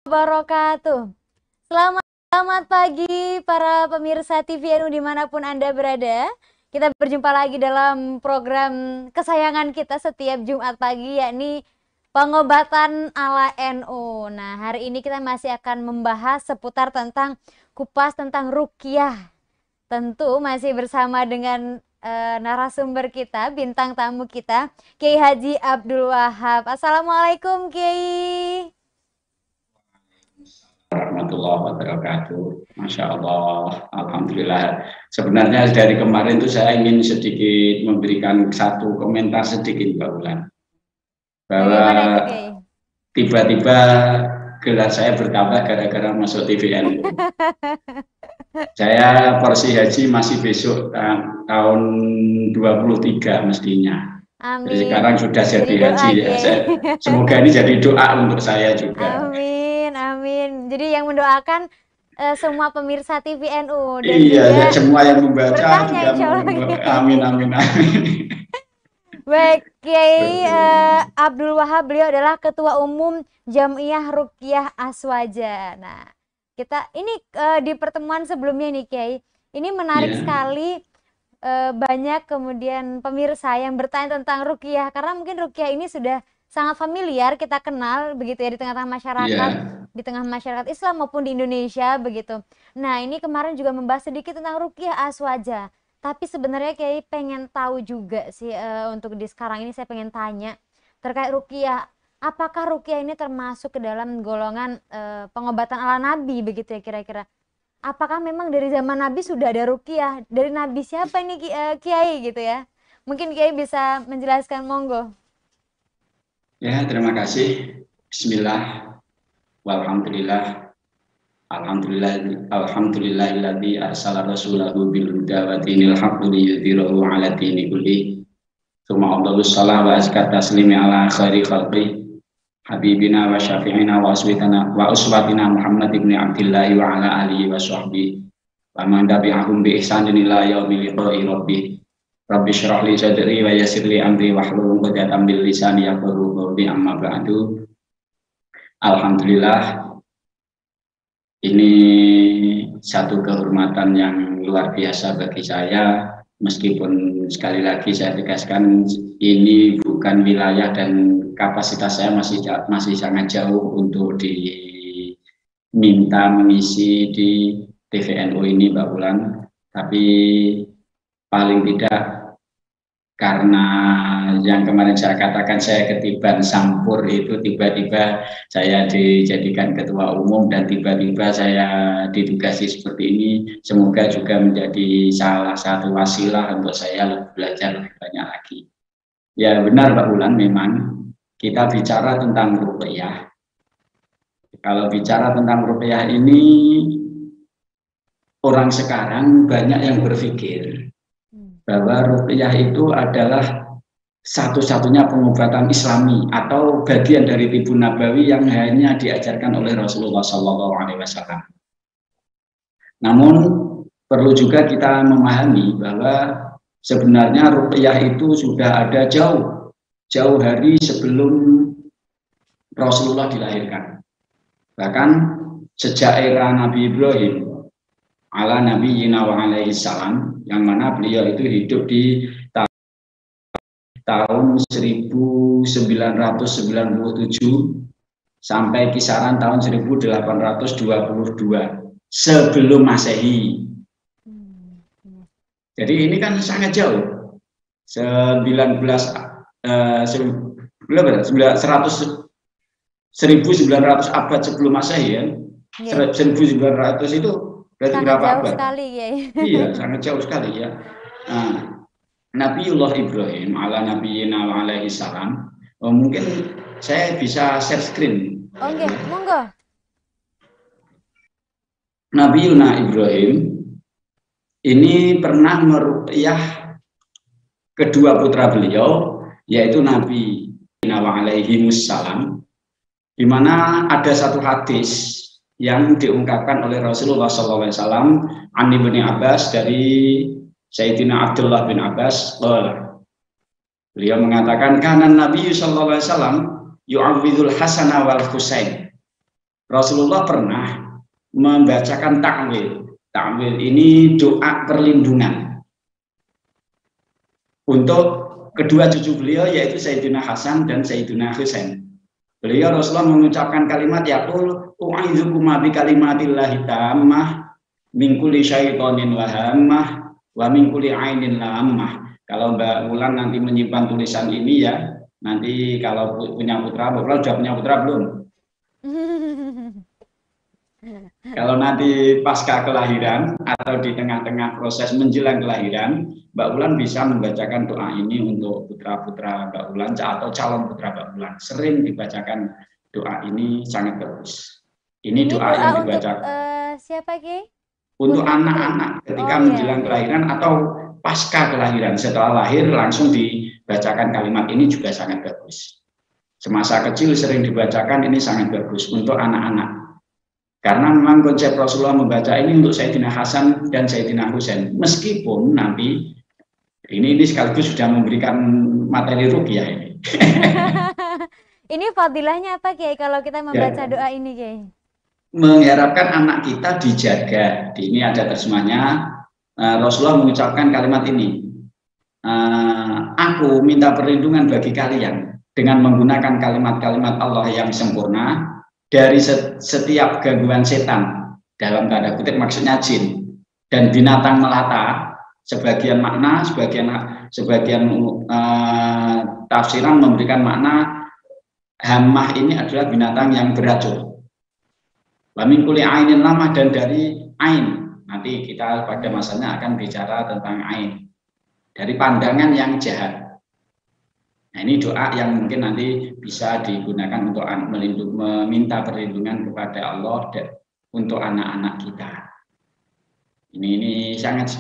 Wabarakatuh. Selamat pagi para pemirsa TVNU dimanapun Anda berada. Kita berjumpa lagi dalam program kesayangan kita setiap Jumat pagi, yakni pengobatan ala NU. Nah, hari ini kita masih akan membahas seputar tentang kupas tentang ruqyah. Tentu masih bersama dengan narasumber kita, bintang tamu kita, Kiai Haji Abdul Wahab. Assalamualaikum Kiai. Warahmatullahi wabarakatuh. Masya Allah, Alhamdulillah. Sebenarnya dari kemarin itu saya ingin sedikit memberikan satu komentar sedikit Mbak Ulan, bahwa tiba-tiba gelar saya bertambah gara-gara masuk TVN. Saya porsi haji masih besok tahun 23 mestinya. Amin. Jadi sekarang sudah jadi haji ya. Semoga ini jadi doa untuk saya juga. Amin, amin. Jadi yang mendoakan semua pemirsa TVNU dan iya, juga ya, semua yang membaca juga amin, amin, amin. Baik, Kiai Abdul Wahab, beliau adalah Ketua Umum Jam'iyah Ruqyah Aswaja. Nah, kita ini di pertemuan sebelumnya nih Kiai, ini menarik sekali, banyak kemudian pemirsa yang bertanya tentang ruqyah, karena mungkin ruqyah ini sudah sangat familiar, kita kenal begitu ya di tengah-tengah masyarakat, di tengah masyarakat Islam maupun di Indonesia begitu. Nah, ini kemarin juga membahas sedikit tentang ruqyah aswaja. Tapi sebenarnya kayak pengen tahu juga sih, untuk di sekarang ini saya pengen tanya terkait ruqyah. Apakah ruqyah ini termasuk ke dalam golongan pengobatan ala Nabi begitu ya kira-kira? Apakah memang dari zaman Nabi sudah ada ruqyah? Dari Nabi siapa ini Kiai gitu ya? Mungkin Kiai bisa menjelaskan, monggo. Ya, terima kasih. Bismillah. Walhamdulillah. Alhamdulillahilladzi arsala rasulahu bil huda wa dinil haqqi liyudhhirahu 'ala dini kulli. Tsumma afdhalus shalati wa azka taslimi ala khairi khalqi habibina wa syafi'ina wa uswatina Muhammad ibn Abdillah wa ala alihi wa sahbihi wa man tabi'ahum bi ihsanin ila yaumil liqa'i rabbih. Rabbi shrah li sadri wa yassir li amri wahlul 'uqdatam min lisani yafqahu qawli, amma ba'du. Alhamdulillah, ini satu kehormatan yang luar biasa bagi saya, meskipun sekali lagi saya tegaskan ini bukan wilayah dan kapasitas saya masih sangat jauh untuk diminta mengisi di TVNU ini Mbak Ulan. Tapi paling tidak, karena yang kemarin saya katakan saya ketiban sampur itu, tiba-tiba saya dijadikan ketua umum dan tiba-tiba saya ditugasi seperti ini, semoga juga menjadi salah satu wasilah untuk saya belajar lebih banyak lagi. Ya benar Mbak Ulan, memang kita bicara tentang ruqyah. Kalau bicara tentang ruqyah ini, orang sekarang banyak yang berpikir bahwa ruqyah itu adalah satu-satunya pengobatan Islami atau bagian dari tibu nabawi yang hanya diajarkan oleh Rasulullah SAW. Namun perlu juga kita memahami bahwa sebenarnya ruqyah itu sudah ada jauh hari sebelum Rasulullah dilahirkan. Bahkan sejak era Nabi Ibrahim ala nabiyyina wa alaihi salam, yang mana beliau itu hidup di tahun 1997 sampai kisaran tahun 1822 sebelum Masehi. Jadi ini kan sangat jauh. 1900 abad sebelum Masehi ya. 1900 itu berarti sangat berapa jauh abad? Sekali, ya. Iya, sangat jauh sekali ya. Nah, Nabiullah Ibrahim ala nabiyyina wa alaihi salam, mungkin saya bisa share screen. Oke, monggo. Nabiuna Ibrahim ini pernah meruqyah kedua putra beliau, yaitu Nabi wa alaihi salam, di mana ada satu hadis yang diungkapkan oleh Rasulullah SAW an Ibnu Abbas dari Sayyidina Abdullah bin Abbas. Beliau mengatakan, kana Nabi SAW yu'awwidul Hasan wal Husain. Rasulullah pernah membacakan takwil. Takwil ini doa perlindungan untuk kedua cucu beliau, yaitu Sayyidina Hasan dan Sayyidina Husain. Beliau Rasulullah mengucapkan kalimat yaqul u'aidzukuma bi kalimatillahi tammah min kulli syaitonin wa hammah wa min kulli ainin lammah. Kalau Mbak Wulan nanti menyimpan tulisan ini ya, nanti kalau punya putra, Mbak Wulan sudah punya putra belum? Kalau nanti pasca kelahiran atau di tengah-tengah proses menjelang kelahiran, Mbak Wulan bisa membacakan doa ini untuk putra-putra Mbak Wulan atau calon putra Mbak Wulan. Sering dibacakan doa ini, sangat bagus. Ini doa yang dibacakan siapa Ki? Untuk anak-anak ketika menjelang kelahiran atau pasca kelahiran. Setelah lahir langsung dibacakan kalimat ini juga sangat bagus. Semasa kecil sering dibacakan, ini sangat bagus untuk anak-anak. Karena memang konsep Rasulullah membaca ini untuk Sayyidina Hasan dan Sayyidina Husain. Meskipun nanti ini sekaligus sudah memberikan materi ruqyah ini. Ini fadilahnya apa Kiai kalau kita membaca doa ini Kiai? Mengharapkan anak kita dijaga. Ini ada terjemahnya. Rasulullah mengucapkan kalimat ini. Aku minta perlindungan bagi kalian dengan menggunakan kalimat-kalimat Allah yang sempurna dari setiap gangguan setan, dalam tanda kutip maksudnya jin dan binatang melata. Sebagian makna, sebagian tafsiran memberikan makna hammah ini adalah binatang yang beracun. Wa min kulli ainin lamah, dan dari ain. Nanti kita pada masanya akan bicara tentang ain, dari pandangan yang jahat. Nah, ini doa yang mungkin nanti bisa digunakan untuk meminta perlindungan kepada Allah dan untuk anak-anak kita. Ini sangat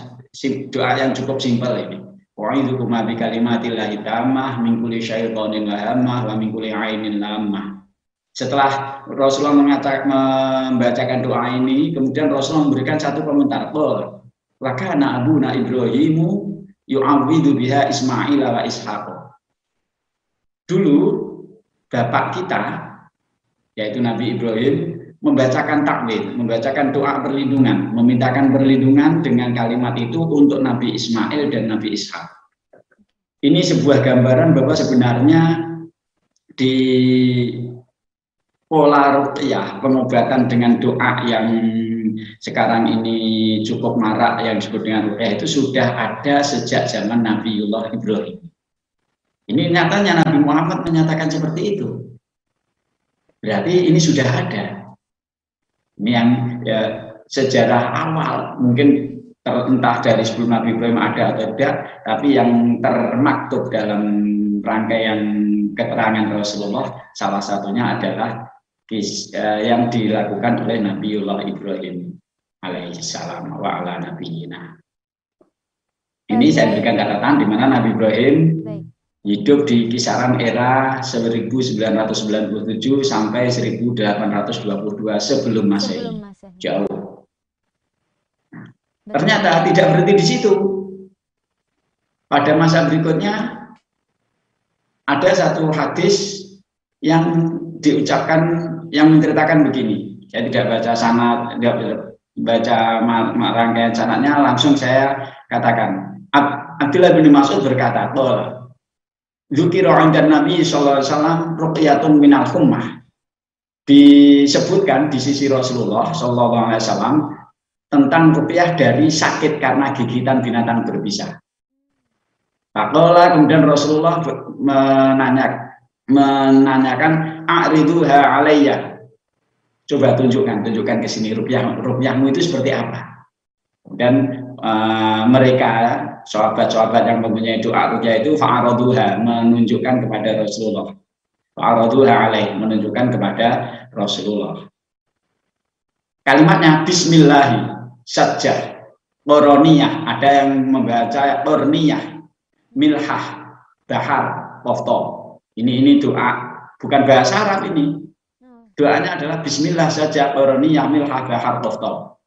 doa yang cukup simpel ini. Wa'idzukum bi kalimatillahi tammah min kulli syaitonin lahammah wa min kulli ainin lammah. Setelah Rasulullah membacakan doa ini, kemudian Rasulullah memberikan satu komentar. Wa kana abuna Ibrahimu yu'awwidu biha Ismail wa Ishaq. Dulu bapak kita, yaitu Nabi Ibrahim, membacakan takwil, membacakan doa perlindungan, memintakan perlindungan dengan kalimat itu untuk Nabi Ismail dan Nabi Ishak. Ini sebuah gambaran bahwa sebenarnya di pola ruqyah, pengobatan dengan doa yang sekarang ini cukup marak yang disebut dengan ruqyah itu sudah ada sejak zaman Nabiullah Ibrahim. Ini nyatanya Nabi Muhammad menyatakan seperti itu. Berarti ini sudah ada. Ini yang sejarah awal, mungkin entah dari sebelum Nabi Ibrahim ada atau tidak, tapi yang termaktub dalam rangkaian keterangan Rasulullah, salah satunya adalah yang dilakukan oleh Nabiullah Ibrahim alaihissalam wa ala nabiyina. Ini saya berikan catatan di mana Nabi Ibrahim hidup di kisaran era 1997 sampai 1822 sebelum Masehi. Jauh. Ternyata tidak berhenti di situ. Pada masa berikutnya ada satu hadis yang diucapkan yang menceritakan begini. Saya tidak baca sanad, tidak baca rangkaian sanadnya, langsung saya katakan. Abdullah bin Mas'ud berkata, Dzukira 'inda Nabi sallallahu alaihi wasallam ruqyatun minal hummah. Disebutkan di sisi Rasulullah sallallahu alaihi wasallam tentang ruqyah dari sakit karena gigitan binatang berbisa. Faqala, kemudian Rasulullah menanyakan a'riduha alayya. Coba tunjukkan ke sini ruqyahmu itu seperti apa. Kemudian mereka sahabat-sahabat yang mempunyai doa ruqyah itu fa'araduha, menunjukkan kepada Rasulullah. Fa'araduha alaih, menunjukkan kepada Rasulullah. Kalimatnya bismillahi sajjah qoroniyah, ada yang membaca qorniyah, milhah, bahar, qofto. Ini doa, bukan bahasa Arab ini. Doanya adalah bismillah sajjah qoroniyah, milhah, bahar, qofto.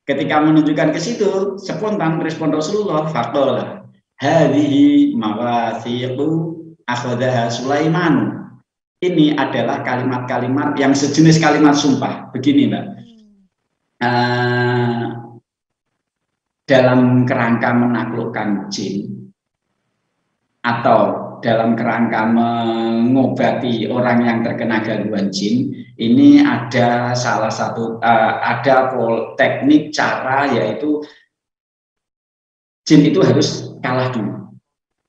Ketika menunjukkan ke situ, spontan respon Rasulullah, faqala hadhihi mawathiqu akhadhaha Sulaiman. ini adalah kalimat-kalimat yang sejenis kalimat sumpah. Begini, Mbak. Dalam kerangka menaklukkan jin atau dalam kerangka mengobati orang yang terkena gangguan jin, ini ada salah satu teknik cara, yaitu jin itu harus kalah dulu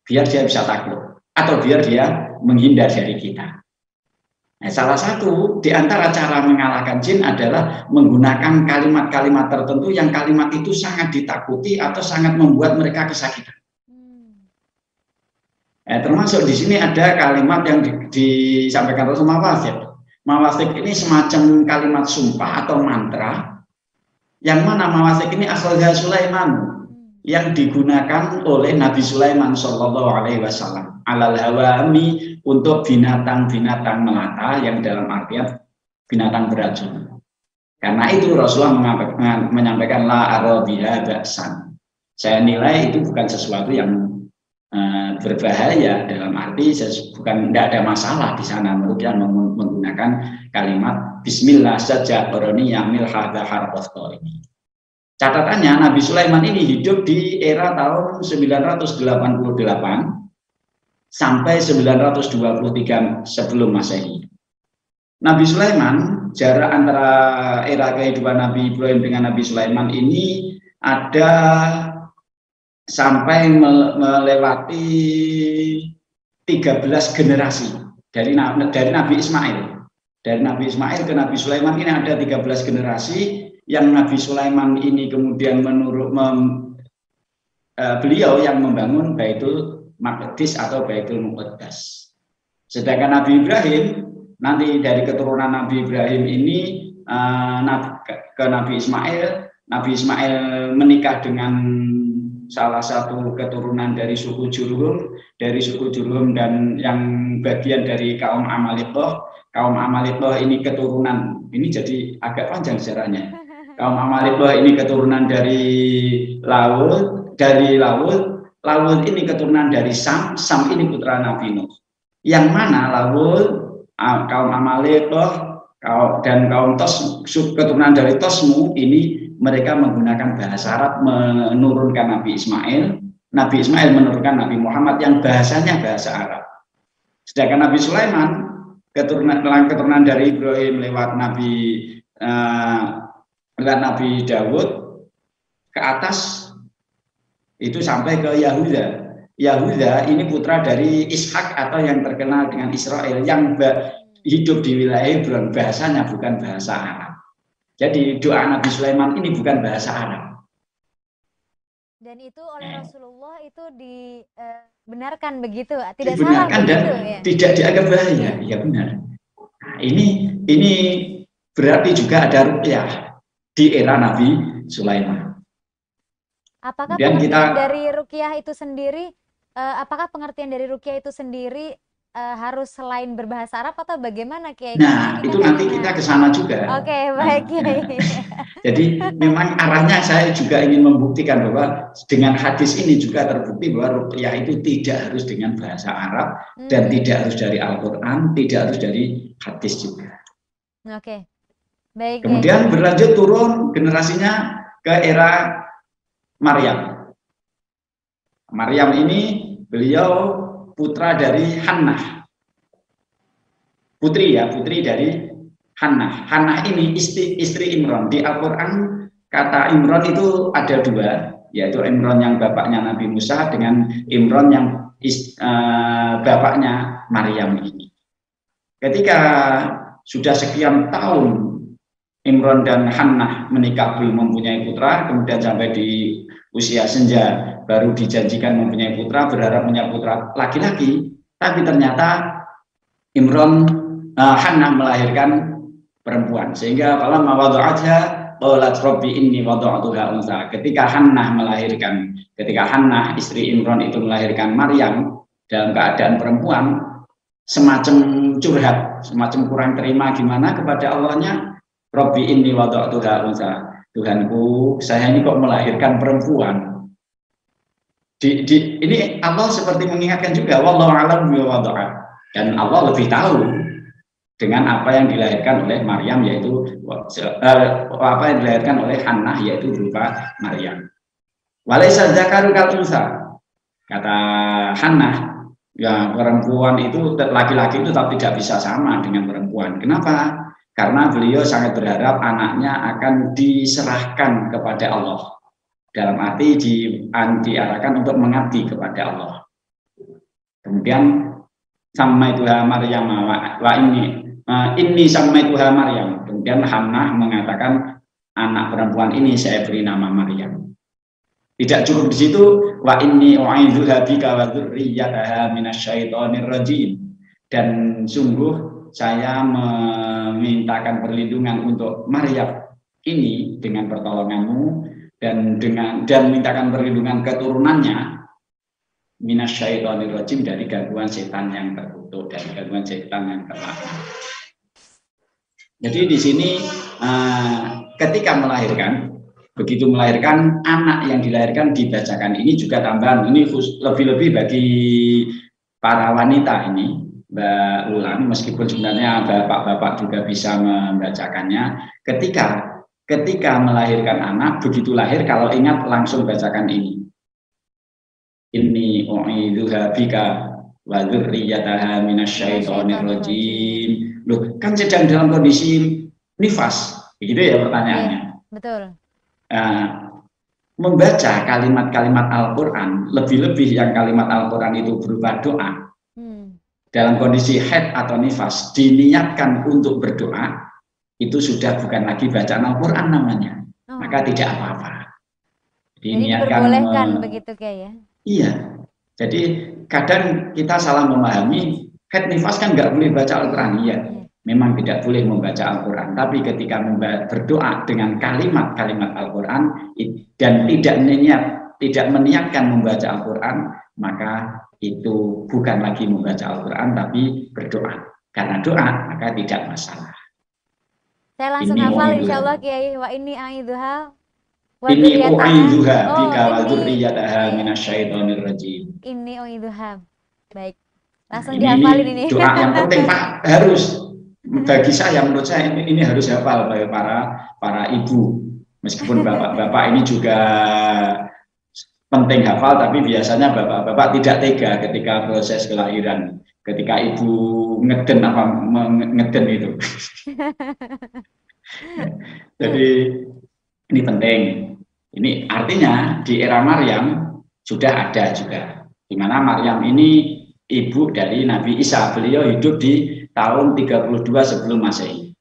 biar dia bisa takluk atau biar dia menghindar dari kita. Nah, salah satu di antara cara mengalahkan jin adalah menggunakan kalimat-kalimat tertentu yang kalimat itu sangat ditakuti atau sangat membuat mereka kesakitan. Termasuk di sini ada kalimat yang disampaikan Rasulullah Mawasik. Mawasik ini semacam kalimat sumpah atau mantra, yang mana Mawasik ini asalnya Sulaiman, yang digunakan oleh Nabi Sulaiman Shallallahu Alaihi Wasallam alal hawami untuk binatang-binatang melata yang dalam artian binatang beracun. Karena itu Rasulullah menyampaikan la arabiha ba'san. Saya nilai itu bukan sesuatu yang berbahaya, dalam arti tidak ada masalah di sana merukyah menggunakan kalimat Bismillah saja oroni yamil hadha harqosto ini. Catatannya Nabi Sulaiman ini hidup di era tahun 988 sampai 923 sebelum Masehi. Nabi Sulaiman, jarak antara era kehidupan Nabi Ibrahim dengan Nabi Sulaiman ini ada sampai melewati 13 generasi dari Nabi Ismail. Dari Nabi Ismail ke Nabi Sulaiman ini ada 13 generasi, yang Nabi Sulaiman ini kemudian beliau yang membangun Baitul Maqdis atau Baitul Muqaddas. Sedangkan Nabi Ibrahim, nanti dari keturunan Nabi Ibrahim ini ke Nabi Ismail menikah dengan salah satu keturunan dari suku Jurhum dan yang bagian dari kaum Amalikoh. Kaum Amalikoh ini keturunan, ini jadi agak panjang sejarahnya. Kaum Amalikoh ini keturunan dari laut ini keturunan dari Sam ini putra Nabi Nuh. Yang mana kaum Amalikoh dan kaum keturunan dari Tosmu ini mereka menggunakan bahasa Arab menurunkan Nabi Ismail. Nabi Ismail menurunkan Nabi Muhammad yang bahasanya bahasa Arab. Sedangkan Nabi Sulaiman keturunan dari Ibrahim lewat Nabi Dawud ke atas itu sampai ke Yahuda. Yahuda ini putra dari Ishak atau yang terkenal dengan Israel, yang hidup di wilayah Hebron, bahasanya bukan bahasa Arab. Jadi doa Nabi Sulaiman ini bukan bahasa Arab. Dan itu oleh Rasulullah itu dibenarkan begitu, tidak dibenarkan salah dan begitu, ya? Tidak dianggap bahaya, ya benar. Nah, ini berarti juga ada ruqyah di era Nabi Sulaiman. Apakah pengertian dari ruqyah itu sendiri? Harus selain berbahasa Arab atau bagaimana, Kiai? Nah, itu nanti kita ke sana juga. Oke, baik, Kiai. Jadi memang arahnya saya juga ingin membuktikan bahwa dengan hadis ini juga terbukti bahwa ruqyah itu tidak harus dengan bahasa Arab dan tidak harus dari Al-Quran, tidak harus dari hadis juga. Oke, baik. Kemudian berlanjut turun generasinya ke era Maryam. Maryam ini beliau putra dari Hannah, putri dari Hannah. Hannah ini istri Imron. Di Al-Quran kata Imron itu ada dua, yaitu Imron yang bapaknya Nabi Musa dengan Imron yang bapaknya Maryam ini. Ketika sudah sekian tahun Imron dan Hannah menikah belum mempunyai putra, kemudian sampai di usia senja baru dijanjikan mempunyai putra, berharap punya putra laki-laki, tapi ternyata Hannah melahirkan perempuan. Sehingga falamma wada'atha qalat rabbi inni wada'tuha untha. Ketika Hannah istri Imron itu melahirkan Maryam dalam keadaan perempuan, semacam curhat, semacam kurang terima gimana kepada Allahnya, rabbi inni wada'tuha untha. Tuhanku, saya ini kok melahirkan perempuan. Ini Allah seperti mengingatkan juga, wallahu a'lam bima wada'a, dan Allah lebih tahu dengan apa yang dilahirkan oleh Maryam, yaitu apa yang dilahirkan oleh Hannah, yaitu berupa Maryam. Walaysa dzakaru kal unsa, kata Hannah, ya perempuan itu, laki-laki itu tidak bisa sama dengan perempuan. Kenapa? Karena beliau sangat berharap anaknya akan diserahkan kepada Allah, dalam arti diarahkan untuk mengabdi kepada Allah. Kemudian sama itu Maryam wa ini sama itu Maryam. Kemudian Hannah mengatakan anak perempuan ini saya beri nama Maryam. Tidak cukup di situ, wa inni u'idzuha bika wa dzurriyyataha minasyaitonir rajim. Dan sungguh saya memintakan perlindungan untuk Maryam ini dengan pertolonganmu, dan mintakan perlindungan keturunannya minasyaitonir rajim, dari gangguan setan yang terkutuk, dari gangguan setan yang terlaknat. Jadi di sini ketika melahirkan, begitu melahirkan, anak yang dilahirkan dibacakan. Ini juga tambahan, ini lebih-lebih bagi para wanita ini, Mbak Ulan, meskipun sebenarnya bapak-bapak juga bisa membacakannya. Ketika melahirkan anak, begitu lahir, kalau ingat langsung bacakan ini. Inni u'idzuha bika wa dzurriyyataha minasyaitonir rajim. Loh, kan sedang dalam kondisi nifas, begitu ya pertanyaannya. Betul. Membaca kalimat-kalimat Al-Quran, lebih-lebih yang kalimat Al-Quran itu berupa doa, dalam kondisi haid atau nifas, diniatkan untuk berdoa, itu sudah bukan lagi bacaan Al-Quran namanya, maka tidak apa-apa. Diperbolehkan begitu kayak ya? Iya, jadi kadang kita salah memahami, haid nifas kan nggak boleh baca Al-Quran, iya. Memang tidak boleh membaca Al-Quran, tapi ketika berdoa dengan kalimat-kalimat Al-Quran dan tidak meniatkan membaca Al-Quran, maka itu bukan lagi membaca Al-Quran, tapi berdoa. Karena doa, maka tidak masalah. Saya langsung hafal insya Allah Kiai. Wa inni a'idzuha ini u'idzuha bika wa dzurriyyataha minasyaitonir rajim. Ini u'idzuha. Baik. Langsung dihafalin ini. Doa yang penting Pak, harus. Bagi saya, menurut saya ini harus hafal bagi para ibu, meskipun bapak-bapak ini juga penting hafal, tapi biasanya bapak-bapak tidak tega ketika proses kelahiran, ketika ibu ngeden itu. Jadi ini penting. Ini artinya di era Maryam sudah ada juga, di mana Maryam ini ibu dari Nabi Isa. Beliau hidup di tahun 32 sebelum Masehi.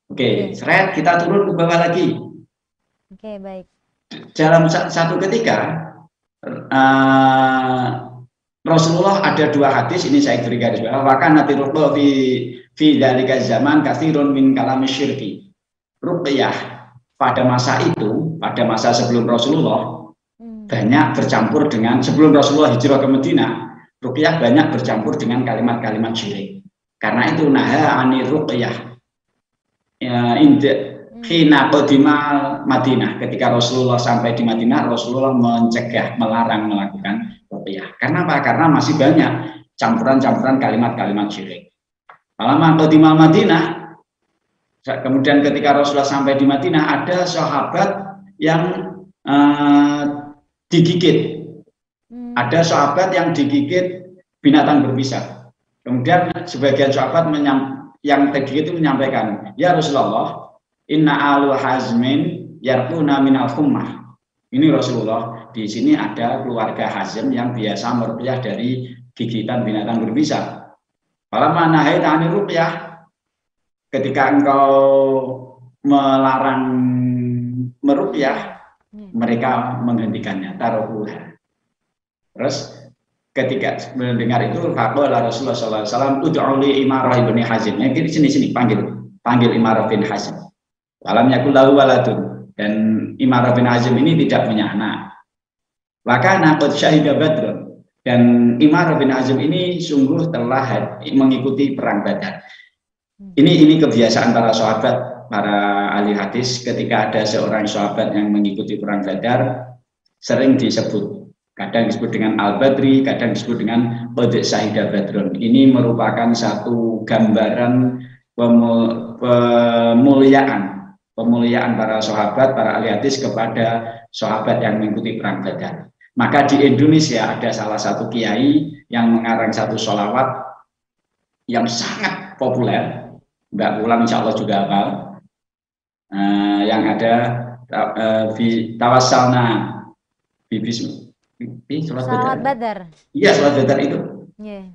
Oke, seret kita turun ke bawah lagi. Oke, baik. Dalam satu ketika Rasulullah ada dua hadis, ini saya beri garis bawah. Bahkan nanti Rasulullah fi dzalika zaman katsirun min kalami syirki. Ruqyah pada masa itu, pada masa sebelum Rasulullah, banyak bercampur dengan, sebelum Rasulullah hijrah ke Madinah, ruqyah banyak bercampur dengan kalimat-kalimat syirik. Karena itu naha anir ruqyah hina qadimal Madinah. Ketika Rasulullah sampai di Madinah, Rasulullah mencegah, melarang melakukan ruqyah. Karena apa? Karena masih banyak campuran-campuran kalimat-kalimat syirik. Lama qadimal Madinah, kemudian ketika Rasulullah sampai di Madinah, ada sahabat yang digigit. Ada sahabat yang digigit binatang berbisa. Kemudian sebagian sahabat yang tergigit itu menyampaikan, ya Rasulullah, inna alu hazmin yarkuna minal hummah. Ini Rasulullah, di sini ada keluarga Hazim yang biasa meruqyah dari gigitan binatang berbisa. Falamma nahaita 'anil ruqyah, ketika engkau melarang meruqyah, mereka menghentikannya, taruhuha. Terus ketika mendengar itu, faqala Rasulullah sallallahu alaihi wasallam, ud'u li Imarah bin Hazim. Ya, sini panggil Imarah bin Hazim. Walam yakul lahu waladun, dan Imarah bin Hazim ini tidak punya anak. Wa kana qad syahida Badr, dan Imarah bin Hazim ini sungguh telah mengikuti perang Badar. Ini kebiasaan para sahabat, para ahli hadis, ketika ada seorang sahabat yang mengikuti perang Badar, sering disebut. Kadang disebut dengan Al-Badri, kadang disebut dengan Qad Syahida Badrun. Ini merupakan satu gambaran pemuliaan para sahabat, para ahli hadis kepada sahabat yang mengikuti perang Badar. Maka di Indonesia ada salah satu kiai yang mengarang satu sholawat yang sangat populer, Mbak Wulan insya Allah juga hafal, yang ada tawassalna Sholawat Badar. Iya, sholat Badar itu.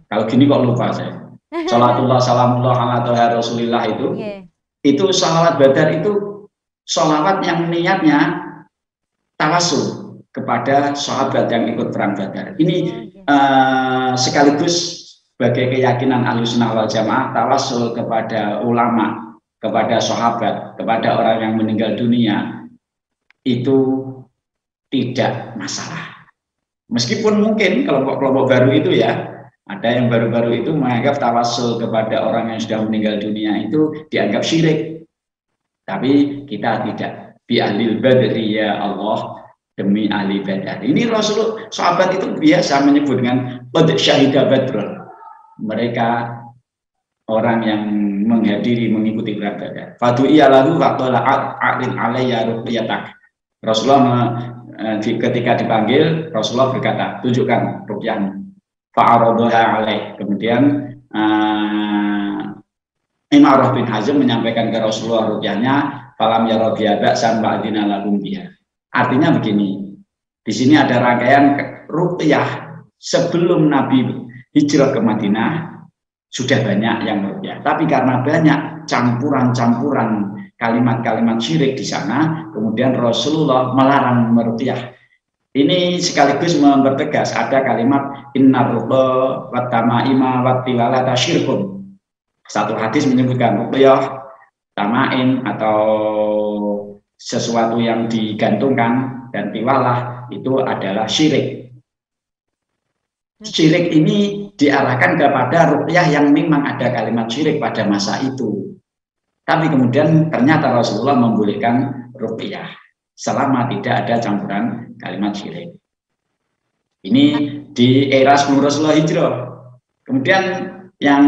Kalau gini kok lupa saya. Sholatullah salamullah ala toha rasulillah itu sholawat Badar itu sholawat yang niatnya tawasul kepada sahabat yang ikut perang Badar. Ini sekaligus sebagai keyakinan Ahlussunnah wal Jamaah, tawasul kepada ulama, kepada sahabat, kepada orang yang meninggal dunia itu tidak masalah. Meskipun mungkin kelompok-kelompok baru itu ya, ada yang baru-baru itu menganggap tawasul kepada orang yang sudah meninggal dunia itu dianggap syirik. Tapi kita tidak. Bi ahlil badri ya Allah, demi ahli Badar. Ini Rasulullah, sahabat itu biasa menyebut dengan qad syahida badrun. Mereka orang yang menghadiri, mengikuti perang Badar. Fadu'iya lahu faqala a'lin alayya ruqyatak. Rasulullah ketika dipanggil, Rasulullah berkata, tunjukkan ruqyahmu. Fa'aradhaha alaih. Kemudian Imarah bin Hazm menyampaikan ke Rasulullah ruqyahnya, falam yara biha ba'san ba'dina lahum biha. Artinya begini, di sini ada rangkaian ruqyah sebelum Nabi hijrah ke Madinah, sudah banyak yang meruqyah. Tapi karena banyak campuran-campuran kalimat-kalimat syirik di sana, kemudian Rasulullah melarang meruqyah. Ini sekaligus mempertegas ada kalimat innar ruqa wat tamaima wat tiwalata syirkun. Satu hadis menyebutkan ruqyah, tamaim atau sesuatu yang digantungkan dan tiwalah itu adalah syirik. Syirik ini diarahkan kepada ruqyah yang memang ada kalimat syirik pada masa itu. Tapi kemudian ternyata Rasulullah membolehkan ruqyah selama tidak ada campuran kalimat syirik. Ini di era sebelum Rasulullah hijrah. Kemudian yang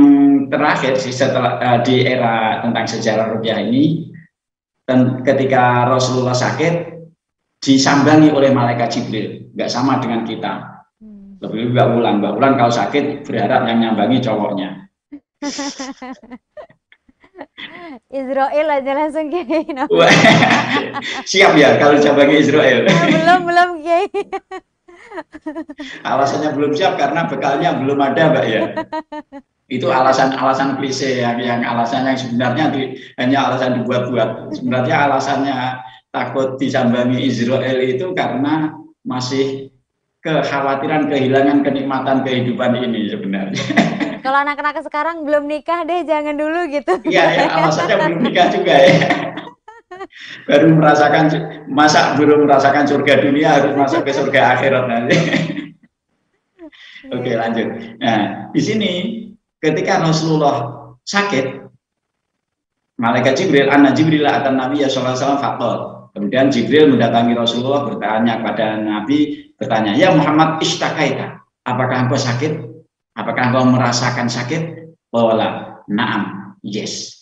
terakhir setelah di era tentang sejarah ruqyah ini, ketika Rasulullah sakit disambangi oleh malaikat Jibril, nggak sama dengan kita. Lebih Mbak Wulan kalau sakit berharap yang nyambangi cowoknya. Israel aja langsung Kiai. Siap ya kalau nyambangi Israel? Belum Kiai. Alasannya belum siap karena bekalnya belum ada Mbak ya. Itu alasan-alasan klise yang alasan yang sebenarnya hanya alasan dibuat-buat. Sebenarnya alasannya takut disambangi Israel itu karena masih kekhawatiran kehilangan kenikmatan kehidupan ini sebenarnya. Kalau anak-anak sekarang belum nikah deh, jangan dulu gitu. Iya ya, alasannya belum nikah juga ya. Belum merasakan surga dunia, harus masuk ke surga akhirat nanti. Oke, lanjut. Nah, di sini ketika Rasulullah sakit, malaikat Jibril, anna Jibril atan Nabi sallallahu alaihi wasallam faqala. Kemudian Jibril mendatangi Rasulullah, bertanya kepada Nabi, bertanya, ya Muhammad istakaita, apakah engkau sakit? Apakah engkau merasakan sakit? Wala, na'am, yes.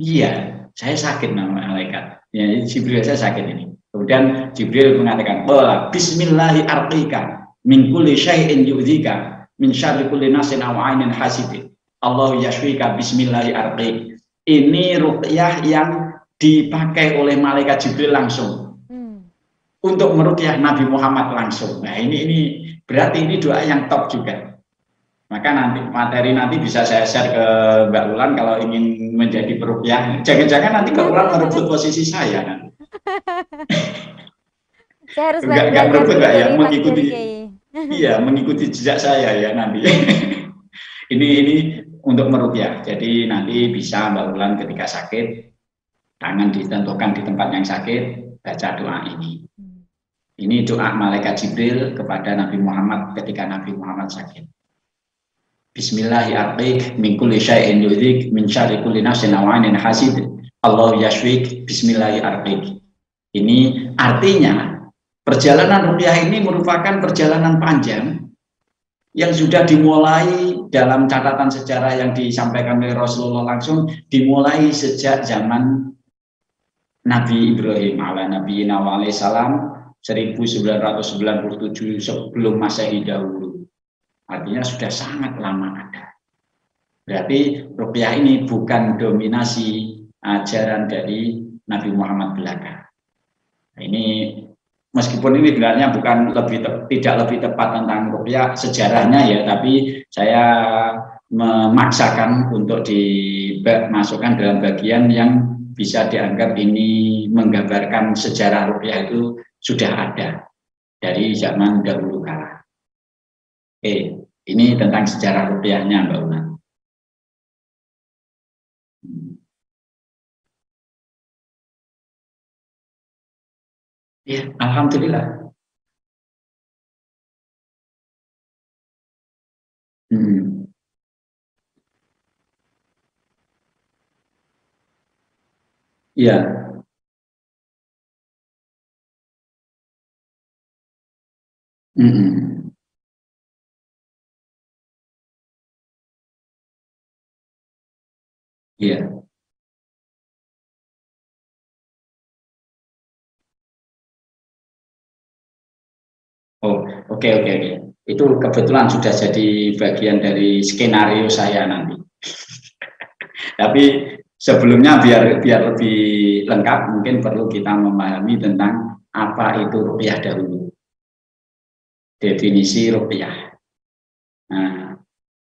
Iya, saya sakit nama malaikat. Ya, Jibril saya sakit ini. Kemudian Jibril mengatakan, wala, bismillahi arqika, min kulli syai'in yu'dzika, min syarri kulli nasin aw 'ainin hasidin. Allahu yashfika bismillahi arqik. Ini ruqyah yang dipakai oleh malaikat Jibril langsung untuk meruqyah Nabi Muhammad langsung. Nah ini berarti ini doa yang top juga. Maka nanti materi nanti bisa saya share ke Mbak Wulan kalau ingin menjadi peruqyah. Jangan-jangan nanti Mbak Wulan merebut posisi saya nanti. Saya harus nggak merebut Mbak ya, mengikuti. Iya, mengikuti jejak saya ya nanti. ini untuk meruqyah. Jadi nanti bisa Mbak Wulan ketika sakit, tangan ditentukan di tempat yang sakit, baca doa ini. Ini doa malaikat Jibril kepada Nabi Muhammad ketika Nabi Muhammad sakit. Bismillahirrahmanirrahim, min kulli syai'in yudzik, min syarri kulli nafsin aw 'ainin hasid, Allahu yashfik, bismillahirrahmanirrahim. Ini artinya perjalanan ruqyah ini merupakan perjalanan panjang yang sudah dimulai dalam catatan sejarah yang disampaikan oleh Rasulullah langsung dimulai sejak zaman Nabi Ibrahim alaihissalam 1997 sebelum Masehi dahulu. Artinya sudah sangat lama ada. Berarti ruqyah ini bukan dominasi ajaran dari Nabi Muhammad belaka. Ini meskipun ini sebenarnya bukan tidak lebih tepat tentang ruqyah sejarahnya ya, tapi saya memaksakan untuk dimasukkan dalam bagian yang bisa dianggap ini menggambarkan sejarah ruqyah itu sudah ada dari zaman dahulu kala. Oke, ini tentang sejarah ruqyahnya Mbak Una. Ya, alhamdulillah. Iya. Iya. Oh, oke. Itu kebetulan sudah jadi bagian dari skenario saya nanti. Tapi sebelumnya biar lebih lengkap mungkin perlu kita memahami tentang apa itu ruqyah dahulu. Definisi ruqyah. Nah,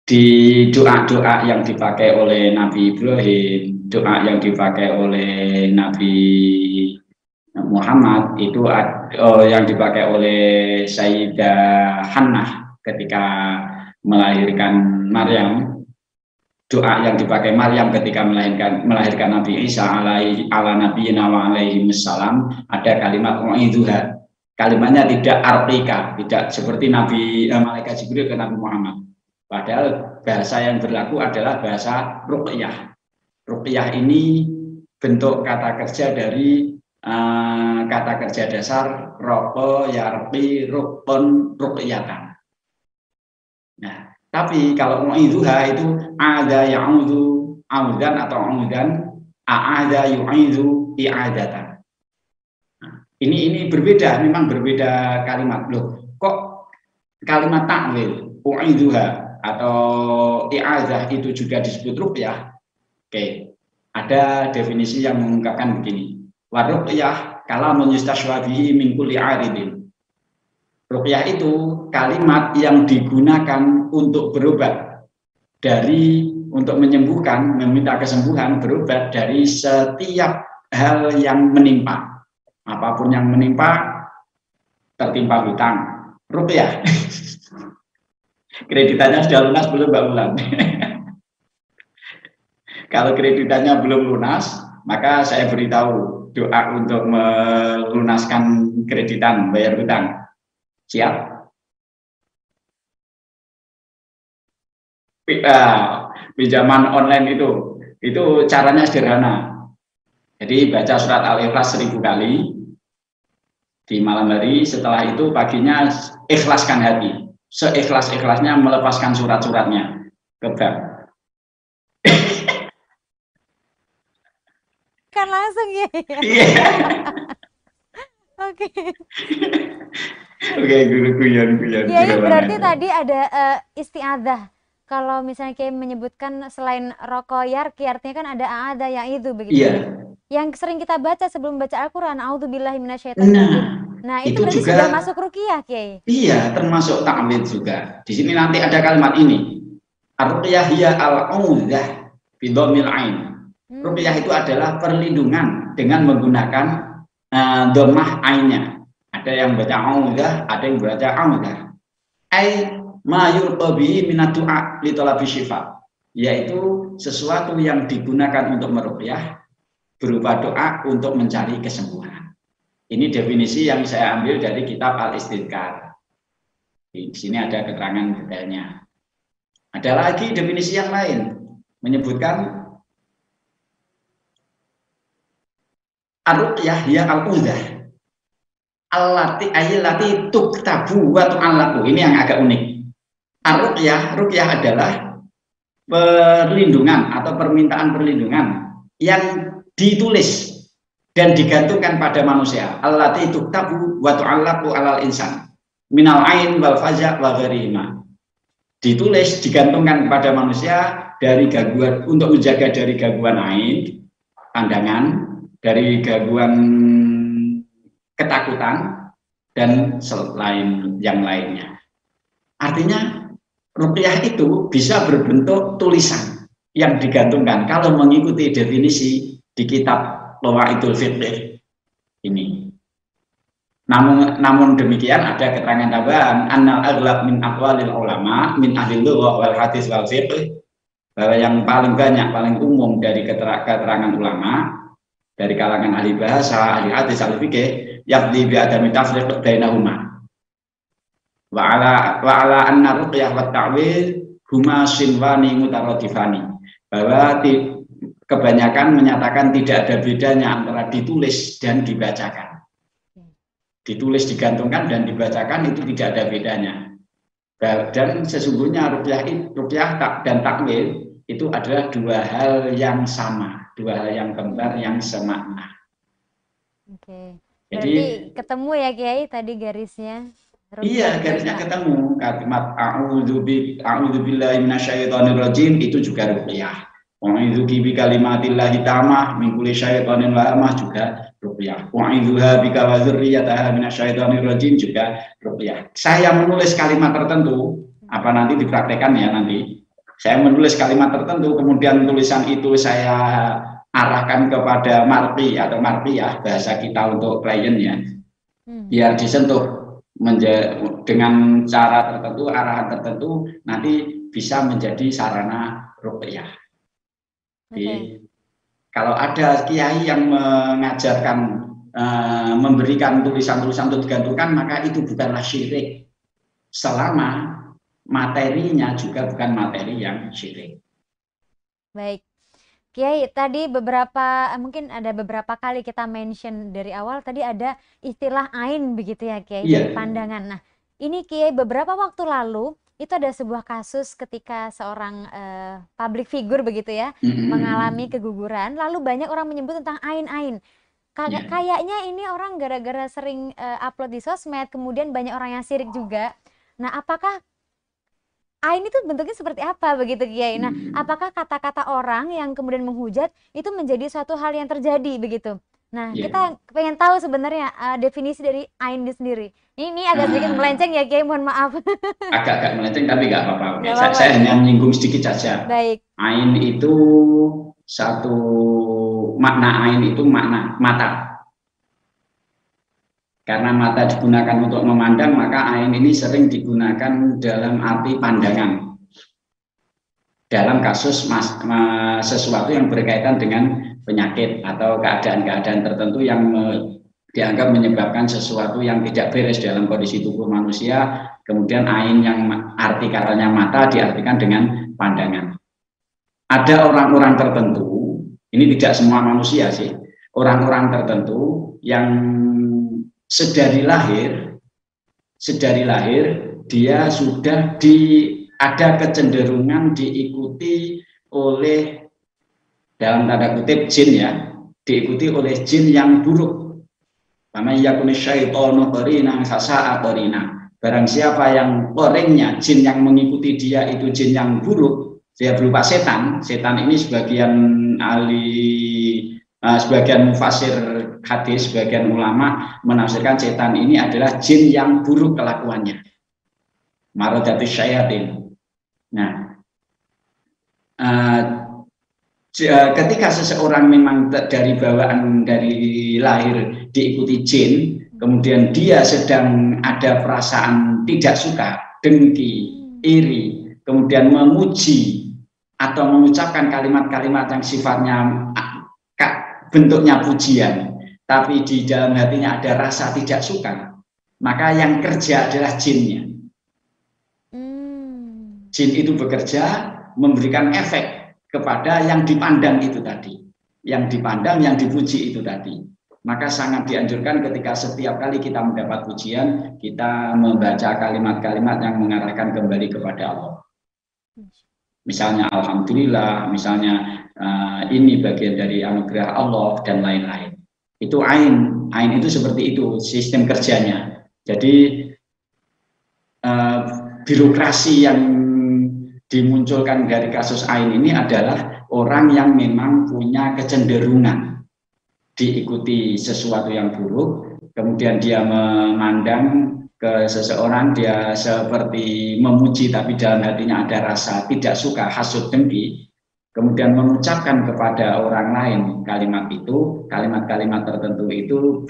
di doa-doa yang dipakai oleh Nabi Ibrahim, doa yang dipakai oleh Nabi Muhammad itu yang dipakai oleh Sayyidah Hannah ketika melahirkan Maryam, doa yang dipakai Maryam ketika melahirkan Nabi Isa ala nabiyina wa alaihi wassalam, ada kalimat u'idzuha. Kalimatnya tidak artika, tidak seperti Nabi Malaikat Jibril ke Nabi Muhammad. Padahal bahasa yang berlaku adalah bahasa ruqyah. Ruqyah ini bentuk kata kerja dari kata kerja dasar roko, yarqi, rukun, ruqyatan. Nah, tapi kalau mu'idzuha itu ada ya'udzu audan atau audan, a'ada yu'idzu i'adatan. Nah, ini berbeda, memang berbeda kalimat. Loh, kok kalimat ta'wil, u'idzuha atau i'adzah itu juga disebut ruqyah? Oke, ada definisi yang mengungkapkan begini. Wa ruqyah kalamun yustashwa bihi min kulli 'aridin. Ruqyah itu kalimat yang digunakan untuk berobat untuk menyembuhkan, meminta kesembuhan, berobat dari setiap hal yang menimpa. Apapun yang menimpa, tertimpa hutang, ruqyah. Kreditannya sudah lunas belum Mbak Ulan? Kalau kreditannya belum lunas, maka saya beritahu doa untuk melunaskan kreditan, bayar hutang. Siap? Pinjaman online itu caranya sederhana. Jadi baca surat Al-Ikhlas 1000 kali di malam hari, setelah itu paginya ikhlaskan hati, seikhlas-ikhlasnya melepaskan surat-suratnya ke bank. Kan langsung ya. Iya. Oke. Oke, guyon. Iya, berarti tadi ada isti'adzah. Kalau misalnya kayak menyebutkan selain rokoyar, artinya kan ada a'adha yang itu begitu. Iya. Yang sering kita baca sebelum baca Al-Qur'an, a'udzubillahi minasyaitonirrajim. Nah, itu berarti juga sudah masuk ruqyah, Kiai. Iya, termasuk ta'wid juga. Di sini nanti ada kalimat ini. Ar-ruqyah hiya al-'udzah bi dhammil 'ain. Ruqyah itu adalah perlindungan dengan menggunakan dhammah ainnya. Ada yang baca 'udzah, ada yang baca 'udzah. Ai ma yurqabi minat du'a li talabi syifa, yaitu sesuatu yang digunakan untuk meruqyah berupa doa untuk mencari kesembuhan. Ini definisi yang saya ambil dari kitab Al-Istidkar. Di sini ada keterangan detailnya. Ada lagi definisi yang lain menyebutkan ar-ruqyah hiya al-udzah allati tuktabu wa tu'allaqu. Ini yang agak unik. Ar-ruqyah adalah perlindungan atau permintaan perlindungan yang ditulis dan digantungkan pada manusia. Allati tuktabu wa tu'allaqu 'alal insan minal ain wal faza' wa ghairihima. Ditulis, digantungkan kepada manusia dari gangguan, untuk menjaga dari gangguan ain, pandangan, dari gangguan ketakutan, dan selain yang lainnya. Artinya ruqyah itu bisa berbentuk tulisan yang digantungkan kalau mengikuti definisi di kitab Qawaidul Fiqh ini. Namun demikian ada keterangan tambahan annal aghlab min aqwalil ulama min ahli lugha wal hadis wal fiqh, bahwa yang paling banyak, paling umum dari keterangan ulama dari kalangan ahli bahasa, ahli hadis, ahli fikih, yaqdi bi adami tafriq bainahuma. Wa ala anna ruqyah wa ta'wil huma sinwani mutaradifani, bahwa kebanyakan menyatakan tidak ada bedanya antara ditulis dan dibacakan. Ditulis, digantungkan, dan dibacakan itu tidak ada bedanya. Dan sesungguhnya ruqyah dan takwil itu adalah dua hal yang sama, dua hal yang kembar yang semakna. Oke. Berarti ketemu ya Kiai tadi garisnya. Iya, garisnya ketemu. Kalimat a'udzubillahi minasyaitonirrajim itu juga ruqyah. Wa'idzuki bi kalimatillahi tamah min kulli syaitonin wa amah juga ruqyah. Wa'idzuha bika wa dzurriyyataha minasyaitonirrajim juga ruqyah. Saya menulis kalimat tertentu, apa nanti dipraktekkan ya nanti. Saya menulis kalimat tertentu, kemudian tulisan itu saya arahkan kepada marpi atau marpiyah, bahasa kita untuk kliennya, biar disentuh dengan cara tertentu, arahan tertentu, nanti bisa menjadi sarana ruqyah. Kalau ada kiai yang mengajarkan, memberikan tulisan-tulisan untuk digantungkan, maka itu bukanlah syirik, selama materinya juga bukan materi yang syirik. Baik, Kiai, tadi mungkin ada beberapa kali kita mention dari awal, tadi ada istilah ain begitu ya Kiai, dari pandangan. Nah, ini Kiai beberapa waktu lalu itu ada sebuah kasus ketika seorang public figure begitu ya, mengalami keguguran, lalu banyak orang menyebut tentang ain-ain. Kayaknya ini orang gara-gara sering upload di sosmed, kemudian banyak orang yang sirik juga. Nah, apakah ain itu bentuknya seperti apa begitu Kiai? Nah, apakah kata-kata orang yang kemudian menghujat itu menjadi suatu hal yang terjadi begitu? Nah, kita pengen tahu sebenarnya definisi dari ain itu sendiri. Ini agak sedikit melenceng ya Kiai, mohon maaf. Agak melenceng tapi nggak apa-apa. Saya hanya menyinggung sedikit saja. Baik. Ain itu satu makna, ain itu makna mata. Karena mata digunakan untuk memandang, maka ain ini sering digunakan dalam arti pandangan. Dalam kasus sesuatu yang berkaitan dengan penyakit atau keadaan-keadaan tertentu yang dianggap menyebabkan sesuatu yang tidak beres dalam kondisi tubuh manusia, kemudian ain yang arti katanya mata diartikan dengan pandangan. Ada orang-orang tertentu, ini tidak semua manusia sih, orang-orang tertentu yang sedari lahir dia sudah ada kecenderungan diikuti oleh, dalam tanda kutip, jin ya, diikuti oleh jin yang buruk. Barang siapa yang orangnya jin yang mengikuti dia itu jin yang buruk, dia berupa setan. Setan ini sebagian mufasir hadis, sebagian ulama menafsirkan setan ini adalah jin yang buruk kelakuannya, maradatus syayatin. Nah, ketika seseorang memang dari bawaan, dari lahir diikuti jin, kemudian dia sedang ada perasaan tidak suka, dengki, iri, kemudian memuji atau mengucapkan kalimat-kalimat yang sifatnya bentuknya pujian, tapi di dalam hatinya ada rasa tidak suka, maka yang kerja adalah jinnya. Jin itu bekerja memberikan efek kepada yang dipandang itu tadi, yang dipandang, yang dipuji itu tadi. Maka sangat dianjurkan ketika setiap kali kita mendapat pujian, kita membaca kalimat-kalimat yang mengarahkan kembali kepada Allah. Misalnya alhamdulillah, misalnya ini bagian dari anugerah Allah dan lain-lain. Itu ain itu seperti itu sistem kerjanya. Jadi birokrasi yang dimunculkan dari kasus ain ini adalah orang yang memang punya kecenderungan diikuti sesuatu yang buruk, kemudian dia memandang ke seseorang, dia seperti memuji tapi dalam hatinya ada rasa tidak suka, hasut, dengki, kemudian mengucapkan kepada orang lain kalimat itu, kalimat-kalimat tertentu itu,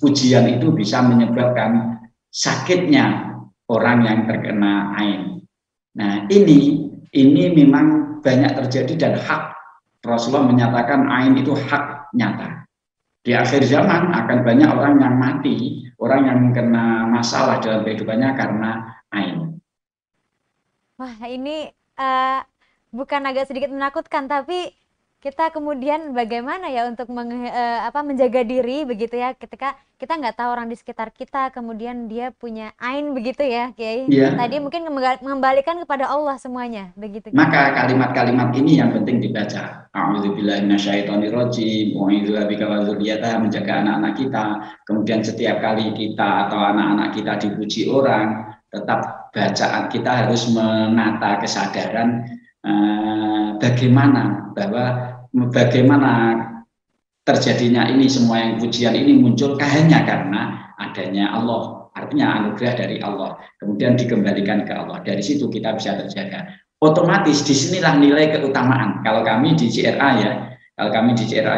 pujian itu bisa menyebabkan sakitnya orang yang terkena ain. Nah, ini memang banyak terjadi dan hak. Rasulullah menyatakan ain itu hak nyata. Di akhir zaman akan banyak orang yang mati, orang yang kena masalah dalam kehidupannya karena ain. Wah, ini bukan agak sedikit menakutkan, tapi kita kemudian bagaimana ya untuk menjaga diri begitu ya, ketika kita nggak tahu orang di sekitar kita, kemudian dia punya ain begitu ya, Kiai. Ya. Tadi mungkin mengembalikan kepada Allah semuanya, begitu. Maka kalimat-kalimat ini yang penting dibaca. A'udzubillahi minasyaitonirrajim, wa'idzubillahi wa dzurriyyataha, menjaga anak-anak kita. Kemudian setiap kali kita atau anak-anak kita dipuji orang, tetap bacaan kita harus menata kesadaran bagaimana terjadinya ini, semua yang pujian ini muncul hanya karena adanya Allah, artinya anugerah dari Allah, kemudian dikembalikan ke Allah. Dari situ kita bisa terjaga. Otomatis disinilah nilai keutamaan. Kalau kami di CRA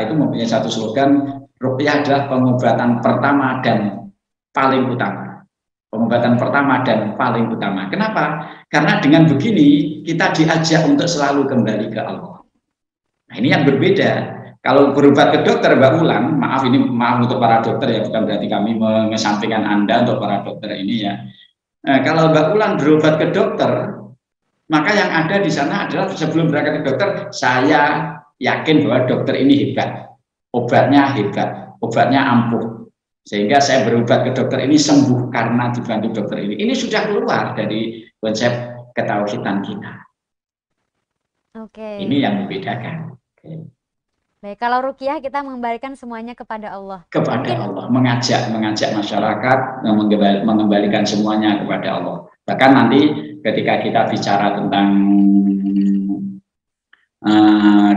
itu mempunyai satu slogan, ruqyah adalah pengobatan pertama dan paling utama. Pengobatan pertama dan paling utama. Kenapa? Karena dengan begini kita diajak untuk selalu kembali ke Allah. Nah, ini yang berbeda. Kalau berobat ke dokter, Mbak Ulan, maaf untuk para dokter ya, bukan berarti kami mengesampingkan Anda untuk para dokter ini ya. Kalau Mbak Ulan berobat ke dokter, maka yang ada di sana adalah sebelum berangkat ke dokter, saya yakin bahwa dokter ini hebat, obatnya ampuh, sehingga saya berobat ke dokter ini sembuh karena dibantu dokter ini. Ini sudah keluar dari konsep ketauhidan kita. Oke. Ini yang membedakan. Oke. Baik, kalau ruqyah kita mengembalikan semuanya kepada Allah. Allah, mengajak masyarakat mengembalikan semuanya kepada Allah. Bahkan nanti ketika kita bicara tentang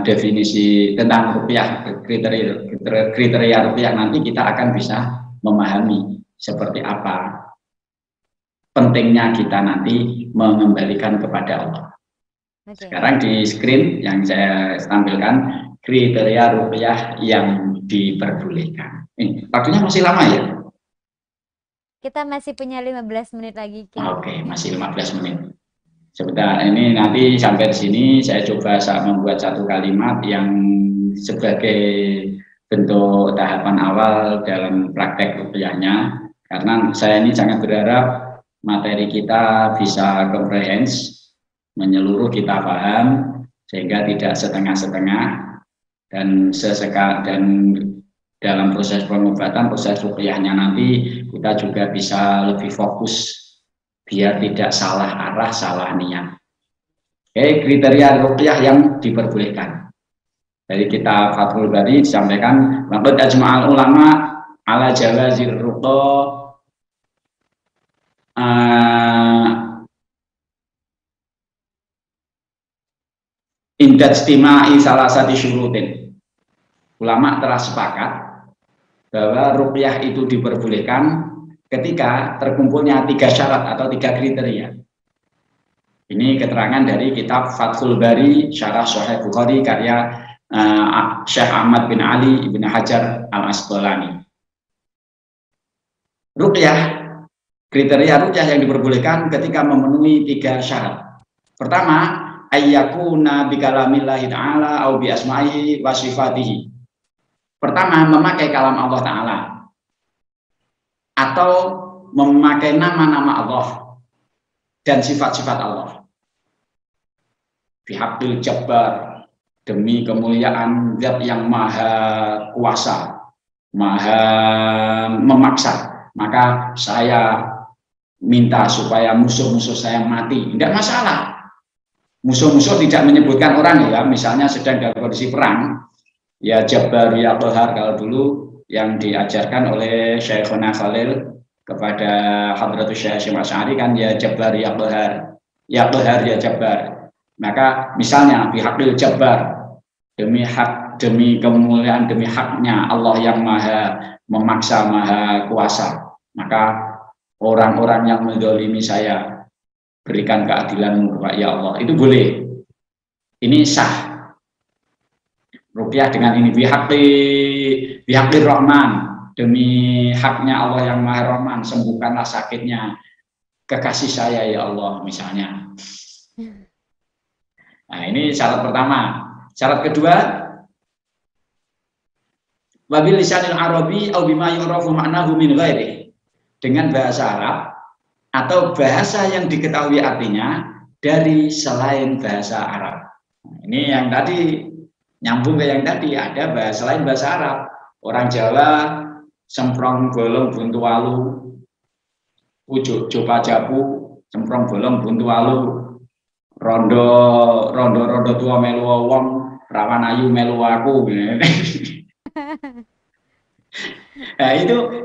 definisi tentang ruqyah, kriteria ruqyah, nanti kita akan bisa memahami seperti apa pentingnya kita nanti mengembalikan kepada Allah. Okay. Sekarang di screen yang saya tampilkan kriteria ruqyah yang diperbolehkan. Waktunya masih lama ya? Kita masih punya 15 menit lagi. Oke, masih 15 menit. Sebentar, ini nanti sampai di sini saya coba membuat satu kalimat yang sebagai bentuk tahapan awal dalam praktek ruqyahnya. Karena saya ini sangat berharap materi kita bisa komprehens, menyeluruh, kita paham, sehingga tidak setengah-setengah. Dan dalam proses pengobatan, proses ruqyahnya nanti kita juga bisa lebih fokus biar tidak salah arah, salah niat. Oke, kriteria ruqyah yang diperbolehkan. Dari kitab Fathul Bari disampaikan, laqad ajma'al ulama ala jawazir ruqa inda istima'i salasati syurutin. Ulama telah sepakat bahwa ruqyah itu diperbolehkan ketika terkumpulnya 3 syarat atau 3 kriteria. Ini keterangan dari kitab Fathul Bari Syarah Sahih Bukhari karya Syekh Ahmad bin Ali ibn Hajar al-Asqalani. Ruqyah, kriteria ruqyah yang diperbolehkan ketika memenuhi 3 syarat. Pertama, ayyakuna bikalamillahi ta'ala au bi asma'ihi wa sifatihi. Pertama, memakai kalam Allah Ta'ala atau memakai nama-nama Allah dan sifat-sifat Allah. Bihaqqil Jabbar, demi kemuliaan Zat yang maha kuasa, maha memaksa, maka saya minta supaya musuh-musuh saya mati. Tidak masalah. Musuh-musuh tidak menyebutkan orang ya, misalnya sedang dalam kondisi perang, ya Jabbar ya Qahar kalau dulu yang diajarkan oleh Syekhona Khalil kepada Hadratus Syekh Hasyim Asy'ari kan ya Jabbar ya Qahar ya Jabbar. Maka misalnya bihaqil Jabbar, demi hak, demi kemuliaan, demi haknya Allah yang maha memaksa, maha kuasa, maka orang-orang yang menzalimi saya berikan keadilanmu kepada ya Allah, itu boleh, ini sah. Ruqyah dengan ini bihaqi Rahman, demi haknya Allah yang maha Rahman, sembuhkanlah sakitnya kekasih saya ya Allah misalnya. Nah ini syarat pertama. Syarat kedua, wabil lisanil arabi au bima yurafu ma'nahu min ghairi, dengan bahasa Arab atau bahasa yang diketahui artinya dari selain bahasa Arab. Ini yang tadi nyambung ke yang tadi, ada bahasa lain bahasa Arab. Orang Jawa semprong bolong buntu walu, ujuk coba jabu, semprong bolong buntu walu, rondo tua melu wong, rawan ayu melu aku. Nah,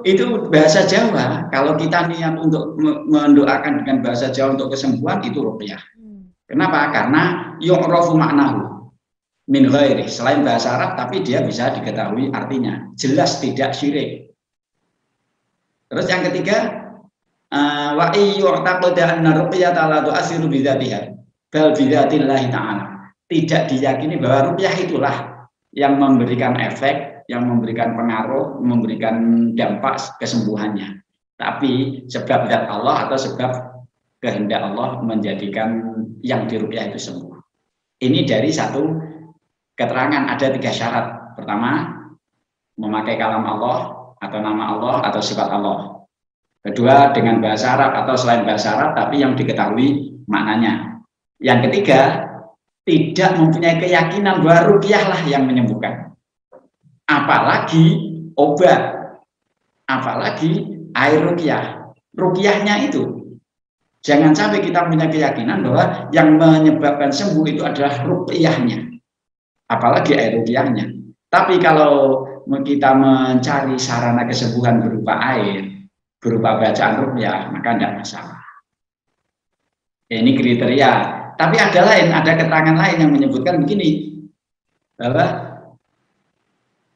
itu bahasa Jawa. Kalau kita niat untuk mendoakan dengan bahasa Jawa untuk kesembuhan, itu ruqyah. Kenapa? Karena yu'rafu ma'nahu min ghairi, selain bahasa Arab tapi dia bisa diketahui artinya, jelas tidak syirik. Terus yang ketiga, wa yu'taqada anna ruqyata la tu'athiru bi dzatiha bal bi dzatillahi ta'ala. Tidak diyakini bahwa ruqyah itulah yang memberikan efek, yang memberikan pengaruh, memberikan dampak kesembuhannya, tapi sebab zat Allah atau sebab kehendak Allah menjadikan yang diruqyah itu sembuh. Ini dari satu keterangan, ada 3 syarat. Pertama, memakai kalam Allah atau nama Allah atau sifat Allah. Kedua, dengan bahasa Arab atau selain bahasa Arab tapi yang diketahui maknanya. Yang ketiga, tidak mempunyai keyakinan bahwa ruqyahlah yang menyembuhkan. Apalagi obat, apalagi air ruqyah. Ruqyahnya itu, jangan sampai kita punya keyakinan bahwa yang menyebabkan sembuh itu adalah ruqyahnya, apalagi air ruqyahnya. Tapi kalau kita mencari sarana kesembuhan berupa air, berupa bacaan ruqyah, maka tidak masalah. Ini kriteria. Tapi ada lain, ada keterangan lain yang menyebutkan begini, bahwa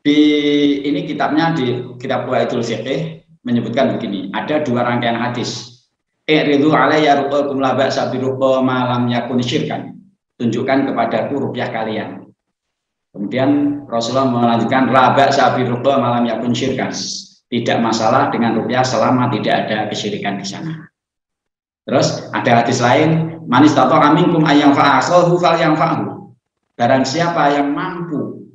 ini kitabnya, di kitab Fawaidul Fiqh menyebutkan begini, ada 2 rangkaian hadis. I'ridu alayya ruqyakum la ba'sa bi ruqya ma lam yakun syirkan. Tunjukkan kepadaku ruqyah kalian. Kemudian Rasulullah melanjutkan la ba'sa bi ruqya ma lam yakun syirkan. Tidak masalah dengan ruqyah selama tidak ada kesyirikan di sana. Terus ada hadis lain, man istata'a minkum ayyanfa'a akhahu falyanfa'hu. Barang siapa yang mampu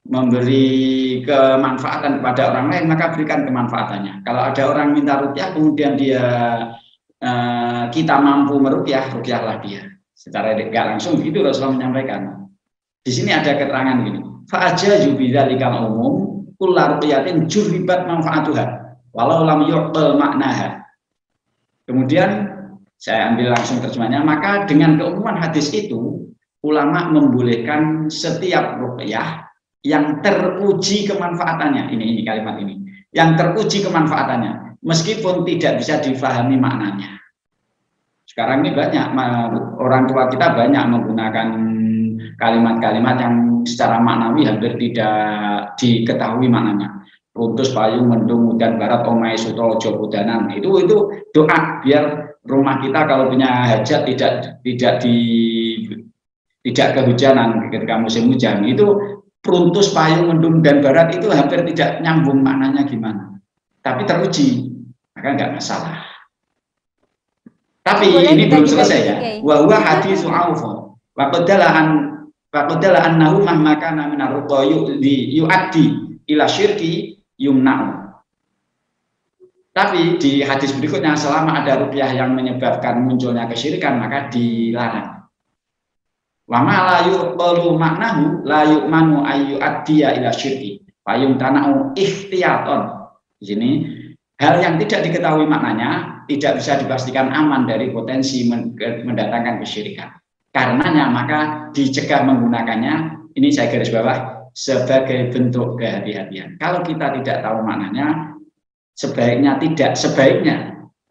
memberi kemanfaatan kepada orang lain, maka berikan kemanfaatannya. Kalau ada orang minta ruqyah kemudian kita mampu meruqyah, ruqyahlah dia. Secara tidak langsung gitu Rasulullah menyampaikan. Di sini ada keterangan gini, fa'ajaju bidzalikal umum kullu ruqyatin juribat manfaatuha walau lam yuqtal maknaha. Kemudian saya ambil langsung terjemahnya, maka dengan keumuman hadis itu ulama membolehkan setiap ruqyah yang teruji kemanfaatannya, ini kalimat ini, yang teruji kemanfaatannya, meskipun tidak bisa difahami maknanya. Sekarang ini banyak orang tua kita banyak menggunakan kalimat-kalimat yang secara maknawi hampir tidak diketahui maknanya. Runtus payung mendung udan barat omai suto jobudanan, itu doa biar rumah kita kalau punya hajat tidak kehujanan ketika musim hujan. Itu runtus payung mendung dan barat itu hampir tidak nyambung maknanya gimana, tapi teruji, maka nggak masalah. Tapi ini belum selesai ya. Wa huwa haditsu Auf wa qadala annahu mahma kana min ar-ruqya yu'addi ila syirki yumna'u. Tapi di hadis berikutnya, selama ada ruqyah yang menyebabkan munculnya kesyirikan maka dilarang. Wa ma la yuqalu maknahu la yu'manu ayyu'addiya ila syirki fayum tana'u ikhtiyaton. Di sini hal yang tidak diketahui maknanya tidak bisa dipastikan aman dari potensi mendatangkan kesyirikan. Karenanya maka dicegah menggunakannya, ini saya garis bawah, sebagai bentuk kehati-hatian. Kalau kita tidak tahu maknanya, sebaiknya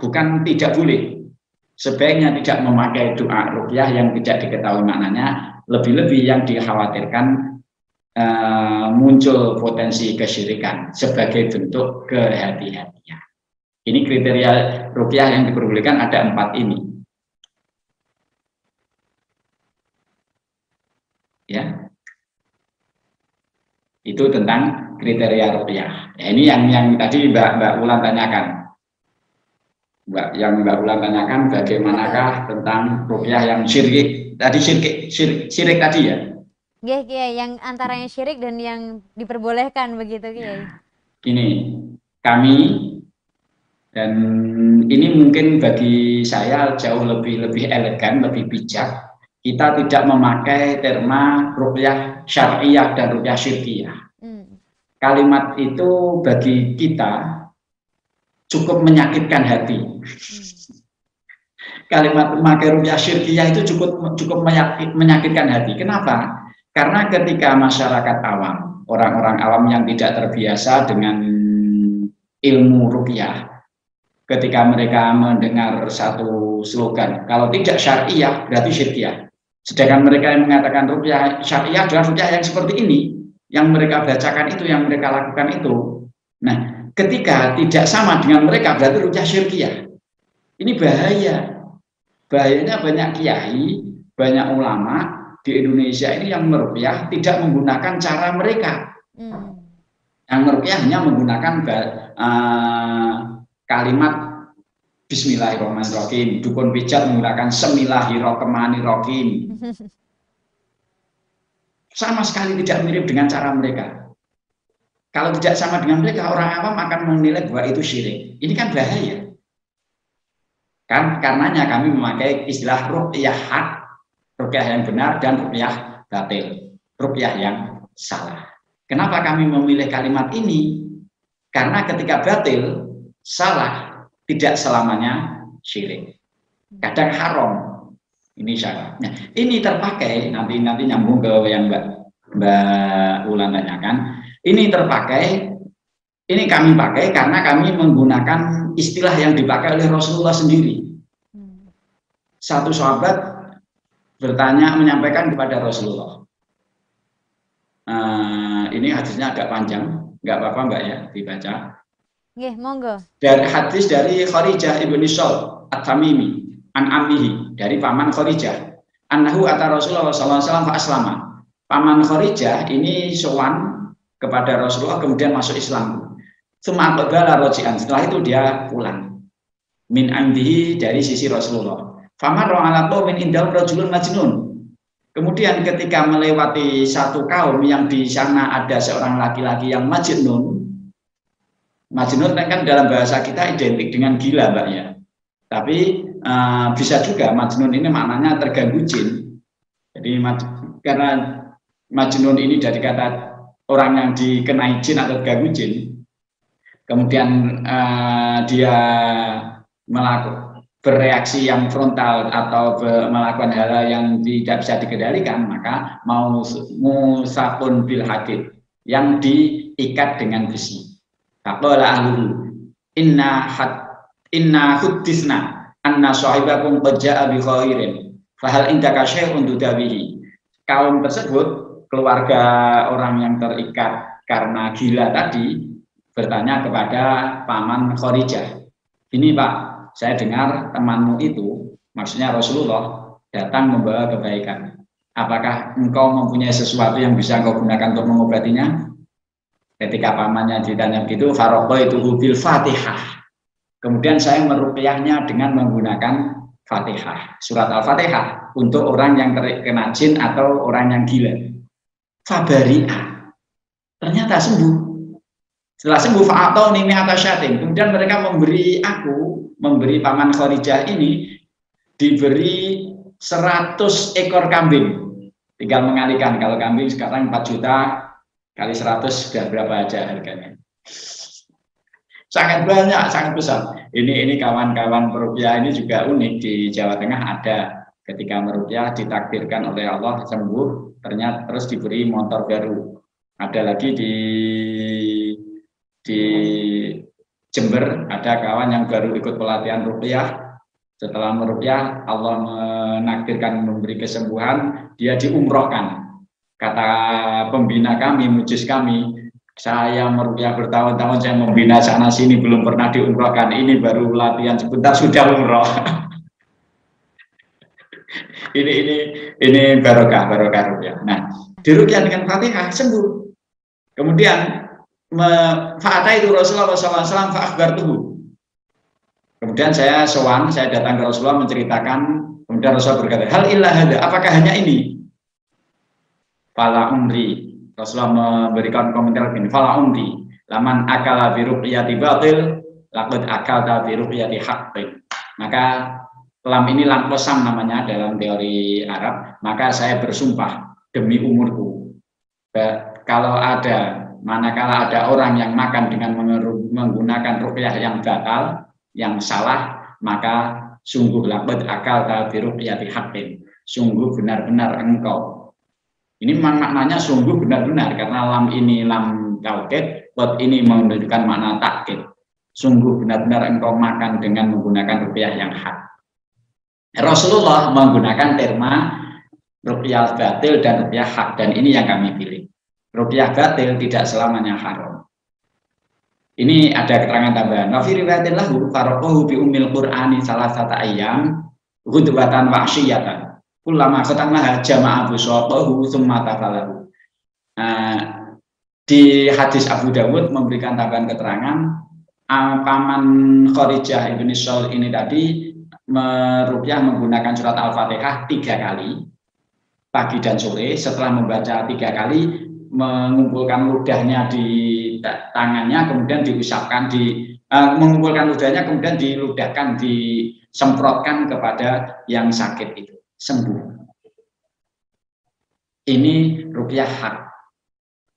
bukan tidak boleh, sebaiknya tidak memakai doa ruqyah yang tidak diketahui maknanya, lebih-lebih yang dikhawatirkan muncul potensi kesyirikan sebagai bentuk kehati-hatian. Ini kriteria ruqyah yang diperbolehkan ada 4 ini. Ya, itu tentang kriteria ruqyah. Ya, ini yang tadi Mbak Ulan tanyakan. Mbak Ulan tanyakan bagaimanakah tentang ruqyah yang syirik. Tadi syirik tadi ya. Nggih, Kiai, yang antara yang syirik dan yang diperbolehkan begitu, Kiai. Ini kami, dan ini mungkin bagi saya jauh lebih elegan, lebih bijak. Kita tidak memakai terma ruqyah syar'iyah dan ruqyah syirkiyah. Kalimat itu bagi kita cukup menyakitkan hati. Kalimat memakai ruqyah syirkiyah itu cukup menyakitkan hati. Kenapa? Karena ketika masyarakat awam, orang-orang awam yang tidak terbiasa dengan ilmu ruqyah, ketika mereka mendengar satu slogan, kalau tidak syar'iyah berarti syirkiyah. Sedangkan mereka yang mengatakan ruqyah syariah adalah ruqyah yang seperti ini, yang mereka bacakan itu, yang mereka lakukan itu. Nah, ketika tidak sama dengan mereka berarti ruqyah syirkiyah. Ini bahaya. Bahayanya banyak kiai, banyak ulama di Indonesia ini yang meruqyah tidak menggunakan cara mereka. Yang meruqyah hanya menggunakan kalimat Bismillahirrahmanirrahim, dukun pijat menggunakan Semillahirrahmanirrahim. Sama sekali tidak mirip dengan cara mereka. Kalau tidak sama dengan mereka, orang awam akan menilai bahwa itu syirik. Ini kan bahaya. Kan karenanya kami memakai istilah ruqyah hak, ruqyah yang benar, dan ruqyah batil, ruqyah yang salah. Kenapa kami memilih kalimat ini? Karena ketika batil, salah, tidak selamanya syirik. Kadang haram. Ini syaratnya. Ini terpakai, nanti nyambung ke yang Mbak Ulan tanyakan. Ini terpakai, ini kami pakai karena kami menggunakan istilah yang dipakai oleh Rasulullah sendiri. Satu sahabat menyampaikan kepada Rasulullah. Ini hadisnya agak panjang, nggak apa-apa Mbak ya dibaca. Nggih, monggo. Dari hadis dari Kharijah ibnu Shaul At-Tamimi an ammihi, dari paman Kharijah, annahu ata Rasulullah sallallahu alaihi wasallam fa aslama. Paman Kharijah ini sowan kepada Rasulullah kemudian masuk Islam. Tsumma qabala raji'an, setelah itu dia pulang. Min indihi, dari sisi Rasulullah. Famarra ala qaumin indahum rajulun majnun. Kemudian ketika melewati satu kaum yang di sana ada seorang laki-laki yang majnun. Majnun kan dalam bahasa kita identik dengan gila, Mbak ya. Tapi bisa juga majnun ini maknanya terganggu jin. Jadi karena majnun ini dari kata orang yang dikenai jin atau terganggu jin. Kemudian dia bereaksi yang frontal atau melakukan hal yang tidak bisa dikendalikan, maka mau musafun bil hadid, yang diikat dengan besi. Faqala ahluhu inna huddisna anna sahibakum qad jaa bi khairin fa hal indaka syai'un tudawihi. Kaum tersebut, keluarga orang yang terikat karena gila tadi, bertanya kepada paman Kharijah, ini Pak, saya dengar temanmu itu, maksudnya Rasulullah, datang membawa kebaikan. Apakah engkau mempunyai sesuatu yang bisa engkau gunakan untuk mengobatinya? Ketika pamannya ditanya begitu, faraqo itu bil Fatihah. Kemudian saya meruqyahnya dengan menggunakan Fatihah, surat Al-Fatihah untuk orang yang terkena jin atau orang yang gila. Fabari'a, ternyata sembuh. Setelah sembuh fa'atau nimi atasyatin. Kemudian mereka memberi paman Kharijah ini diberi 100 ekor kambing. Tinggal mengalikan, kalau kambing sekarang 4 juta kali 100 sudah berapa aja harganya. Sangat banyak, sangat besar. Ini kawan-kawan peruqyah ini juga unik, di Jawa Tengah ada Ketika meruqyah ditakdirkan oleh Allah sembuh, ternyata terus diberi motor baru. Ada lagi di Jember ada kawan yang baru ikut pelatihan ruqyah. Setelah meruqyah, Allah menakdirkan memberi kesembuhan, dia diumrohkan. Kata pembina kami, mujis kami, saya meruqyah bertahun-tahun, saya membina sana sini belum pernah diumrohkan. Ini baru latihan sebentar sudah umroh. ini barokah ruqyah. Nah, diruqyah dengan Fatihah sembuh. Kemudian itu Rasulullah SAW fa'akhbartuhu. Kemudian saya sowan, saya datang ke Rasulullah menceritakan, kemudian Rasulullah berkata, hal illa hada, apakah hanya ini? Fala umri. Rasulullah memberikan komentar begini, fala umri, laman akala bi ruqyati batil, laqad akalta bi ruqyati haqqin. Maka lam ini lam qasam namanya dalam teori Arab, maka saya bersumpah demi umurku. Kalau manakala ada orang yang makan dengan menggunakan ruqyah yang batal, yang salah, maka sungguh laqad akalta bi ruqyati haqqin. Sungguh benar-benar engkau. Ini maknanya sungguh benar-benar, karena lam ini lam taukid, qad ini menunjukkan makna takkid. Sungguh benar-benar engkau makan dengan menggunakan ruqyah yang hak. Rasulullah menggunakan terma ruqyah batil dan ruqyah hak, dan ini yang kami pilih. Ruqyah batil tidak selamanya haram. Ini ada keterangan tambahan. Wa fi riwayatin lahu faraqahu bi ummil Qur'ani salasata ayyam ghudwatan wa asyiyatan. Kullama khatamaha jama'a busaqahu tsumma tafalahu. Di hadis Abu Dawud memberikan tambahan keterangan, paman Kharijah ibn Shaul ini tadi meruqyah menggunakan surat Al-Fatihah 3 kali, pagi dan sore. Setelah membaca 3 kali, mengumpulkan ludahnya di tangannya, kemudian diusapkan mengumpulkan ludahnya, kemudian diludahkan, disemprotkan kepada yang sakit itu, sembuh. Ini ruqyah hak.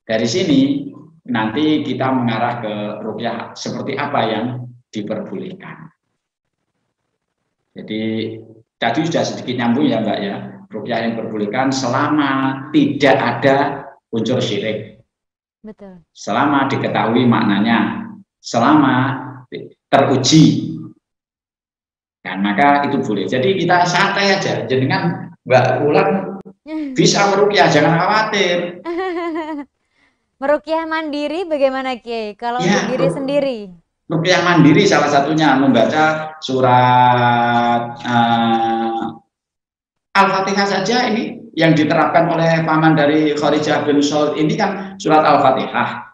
Dari sini nanti kita mengarah ke ruqyah seperti apa yang diperbolehkan. Jadi tadi sudah sedikit nyambung ya Mbak ya, ruqyah yang diperbolehkan selama tidak ada unsur syirik. Betul. Selama diketahui maknanya, selama teruji, kan maka itu boleh. Jadi kita santai aja, jenengan Mbak Ulan bisa meruqyah, jangan khawatir. Meruqyah mandiri bagaimana Kiai? Kalau ya, untuk diri sendiri? Ruqyah mandiri salah satunya membaca surat Al-Fatihah saja. Ini yang diterapkan oleh paman dari Kharijah bin Shaul ini kan surat Al-Fatihah.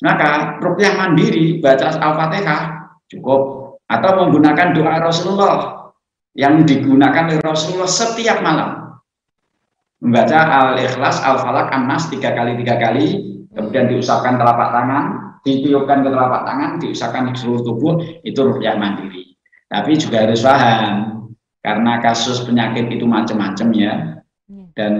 Maka ruqyah mandiri baca Al-Fatihah cukup, atau menggunakan doa Rasulullah yang digunakan oleh Rasulullah setiap malam. Membaca Al-Ikhlas, Al-Falaq, An-Nas 3 kali, kemudian diusapkan telapak tangan, ditiupkan ke telapak tangan, diusapkan di seluruh tubuh, itu ruqyah mandiri. Tapi juga harus paham, karena kasus penyakit itu macam-macam ya. Dan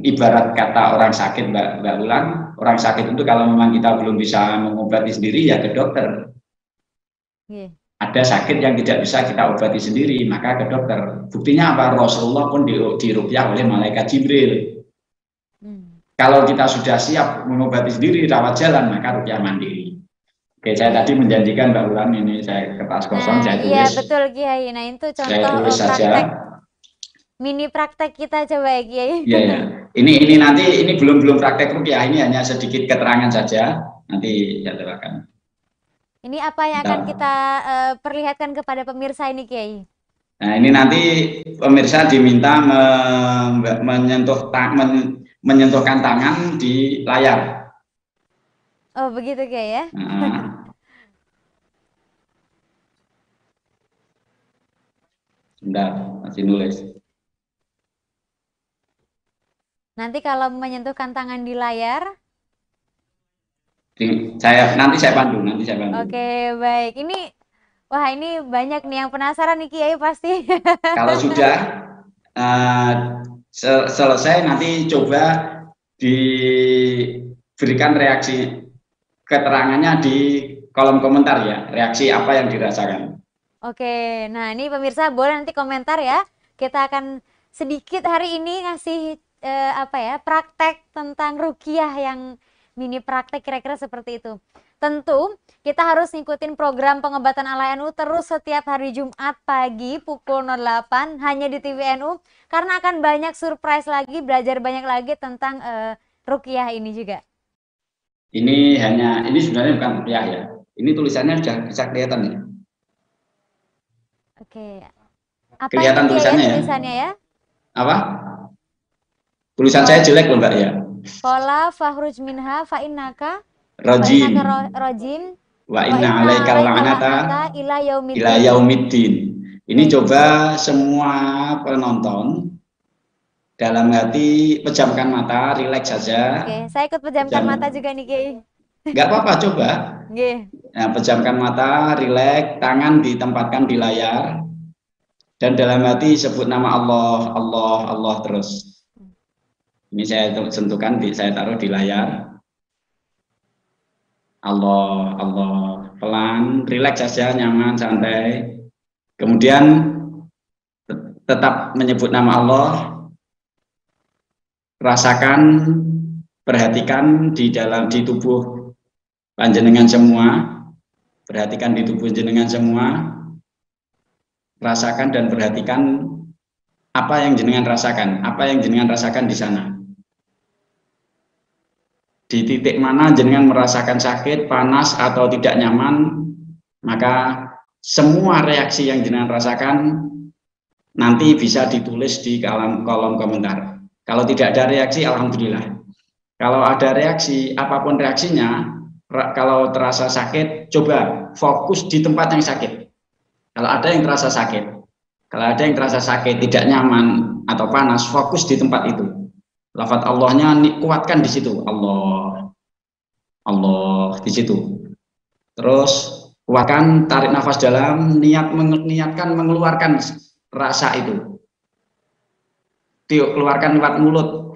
ibarat kata orang sakit, Mbak Ulan, orang sakit itu kalau memang kita belum bisa mengobati sendiri ya ke dokter. Ada sakit yang tidak bisa kita obati sendiri, maka ke dokter. Buktinya apa? Rasulullah pun diruqyah oleh malaikat Jibril. Kalau kita sudah siap mengobati sendiri, rawat jalan, maka ruqyah mandiri. Oke, saya tadi menjanjikan Mbak Ulan, ini saya kertas kosong, saya tulis. Iya betul Kiai. Nah itu contoh saya tulis saja. Mini praktek kita coba ya Kiai. Iya ya. Ini nanti ini belum praktek ruqyah, ini hanya sedikit keterangan saja. Nanti saya terangkan. Ini apa yang akan kita perlihatkan kepada pemirsa ini Kiai? Nah ini nanti pemirsa diminta menyentuhkan tangan di layar. Oh begitu Kiai ya? Sebentar, masih nulis. Nanti kalau menyentuhkan tangan di layar, nanti saya pandu. Oke, baik. Wah ini banyak nih yang penasaran nih Kiai pasti. Kalau sudah selesai, nanti coba diberikan reaksi keterangannya di kolom komentar ya, reaksi apa yang dirasakan. Oke, nah ini pemirsa boleh nanti komentar ya. Kita akan sedikit hari ini ngasih apa ya, praktek tentang ruqyah yang mini praktek kira-kira seperti itu. Tentu kita harus ngikutin program pengobatan ala NU terus setiap hari Jumat pagi pukul 08 hanya di TV NU karena akan banyak surprise lagi, belajar banyak lagi tentang ruqyah ini juga. Ini sebenarnya bukan ruqyah ya. Ini tulisannya sudah bisa kelihatan ya. Oke. Apa kelihatan ini tulisannya ya? Apa? Tulisan saya jelek loh Mbak ya. Qala fakhruj minha fa innaka rajim wa inna alaikal la'nata ila yaumiddin. Ini coba semua penonton dalam hati pejamkan mata, rileks saja. Oke, saya ikut pejamkan mata juga nih Kiai. Enggak apa-apa, coba. Nggih. Nah, pejamkan mata, rileks, tangan ditempatkan di layar. Dan dalam hati sebut nama Allah, Allah, Allah terus. Ini saya sentuhkan, saya taruh di layar. Allah, Allah, pelan, rileks saja, nyaman, santai. Kemudian tetap menyebut nama Allah. Rasakan, perhatikan di tubuh panjenengan semua. Perhatikan di tubuh jenengan semua. Rasakan dan perhatikan apa yang jenengan rasakan, apa yang jenengan rasakan di sana. Di titik mana jenengan merasakan sakit, panas atau tidak nyaman, maka semua reaksi yang jenengan rasakan nanti bisa ditulis di kolom komentar. Kalau tidak ada reaksi, alhamdulillah. Kalau ada reaksi, apapun reaksinya, kalau terasa sakit, coba fokus di tempat yang sakit. Kalau ada yang terasa sakit, tidak nyaman atau panas, fokus di tempat itu. Lafaz Allahnya kuatkan di situ. Allah, Allah di situ. Terus kuatkan, tarik nafas dalam, niatkan mengeluarkan rasa itu. Tiup, keluarkan lewat mulut,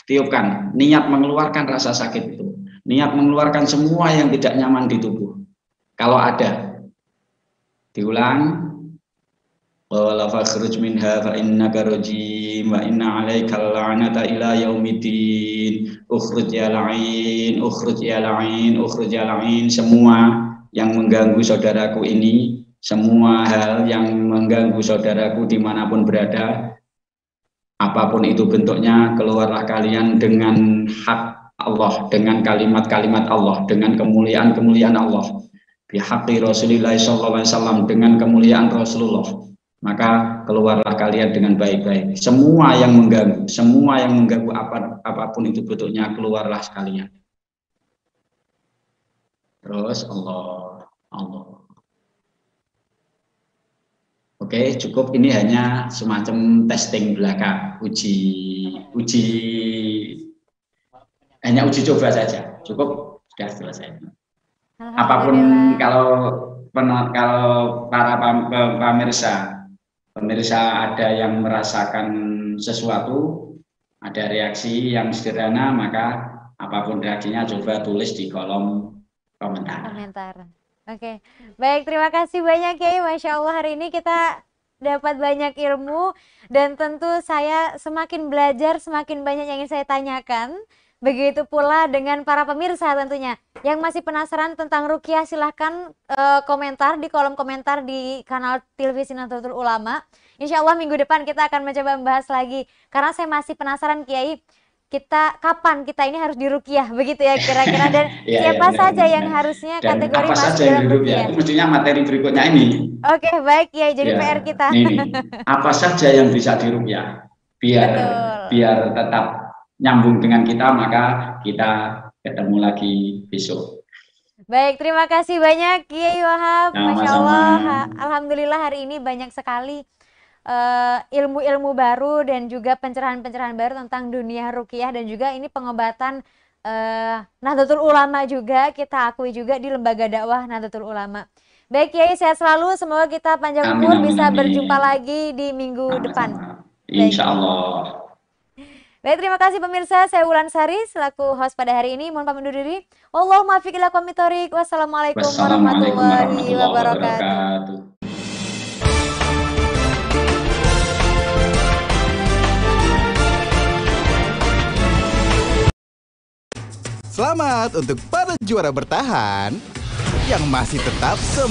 tiupkan. Niat mengeluarkan rasa sakit itu. Niat mengeluarkan semua yang tidak nyaman di tubuh. Kalau ada. Diulang. Qala fakhruj minha fa innaka rajim wa inna 'alaikal la'nata ila yaumiddin. Ukhruj ya la'in, ukhruj ya la'in, ukhruj ya la'in. Semua yang mengganggu saudaraku ini, semua hal yang mengganggu saudaraku dimanapun berada, apapun itu bentuknya, keluarlah kalian dengan hak Allah, dengan kalimat-kalimat Allah, dengan kemuliaan-kemuliaan Allah. Bihaqqi Rasulillah sallallahu alaihi wasallam, dengan kemuliaan Rasulullah, maka keluarlah kalian dengan baik-baik. Semua yang mengganggu, apapun itu bentuknya, keluarlah sekalian. Terus Allah, Allah. Oke, cukup. Ini hanya semacam testing belaka, hanya uji coba saja. Cukup, sudah selesai. Apapun kalau para pemirsa ada yang merasakan sesuatu, ada reaksi yang sederhana, maka apapun reaksinya coba tulis di kolom komentar. Oke, baik, terima kasih banyak Kiai. Masya Allah, hari ini kita dapat banyak ilmu dan tentu saya semakin belajar, semakin banyak yang ingin saya tanyakan. Begitu pula dengan para pemirsa tentunya. Yang masih penasaran tentang ruqyah, silahkan komentar di kolom komentar di kanal televisi Nahdlatul Ulama. Insya Allah minggu depan kita akan mencoba membahas lagi. Karena saya masih penasaran Kiai, kapan kita ini harus diruqyah, begitu ya kira-kira, dan siapa saja yang harusnya dan kategori apa masuk saja yang dalam ruqyah. Itu mestinya materi berikutnya ini. Oke, baik Kiai, jadi PR kita. Ini apa saja yang bisa diruqyah, biar tetap nyambung dengan kita, maka kita ketemu lagi besok. Baik, terima kasih banyak Kiai Wahab. Masya Allah, alhamdulillah hari ini banyak sekali ilmu-ilmu baru dan juga pencerahan-pencerahan baru tentang dunia ruqyah, dan juga ini pengobatan Nahdlatul Ulama juga, kita akui juga di lembaga dakwah Nahdlatul Ulama. Baik Kiai, sehat selalu, semoga kita panjang umur, bisa berjumpa lagi di minggu depan. Insya Allah. Baik, terima kasih pemirsa, saya Wulan Sari selaku host pada hari ini, mohon pamit undur diri. Wallahumma a'fiq ila aqwamit thoriq. Wassalamualaikum warahmatullahi wabarakatuh. Selamat untuk para juara bertahan yang masih tetap semangat.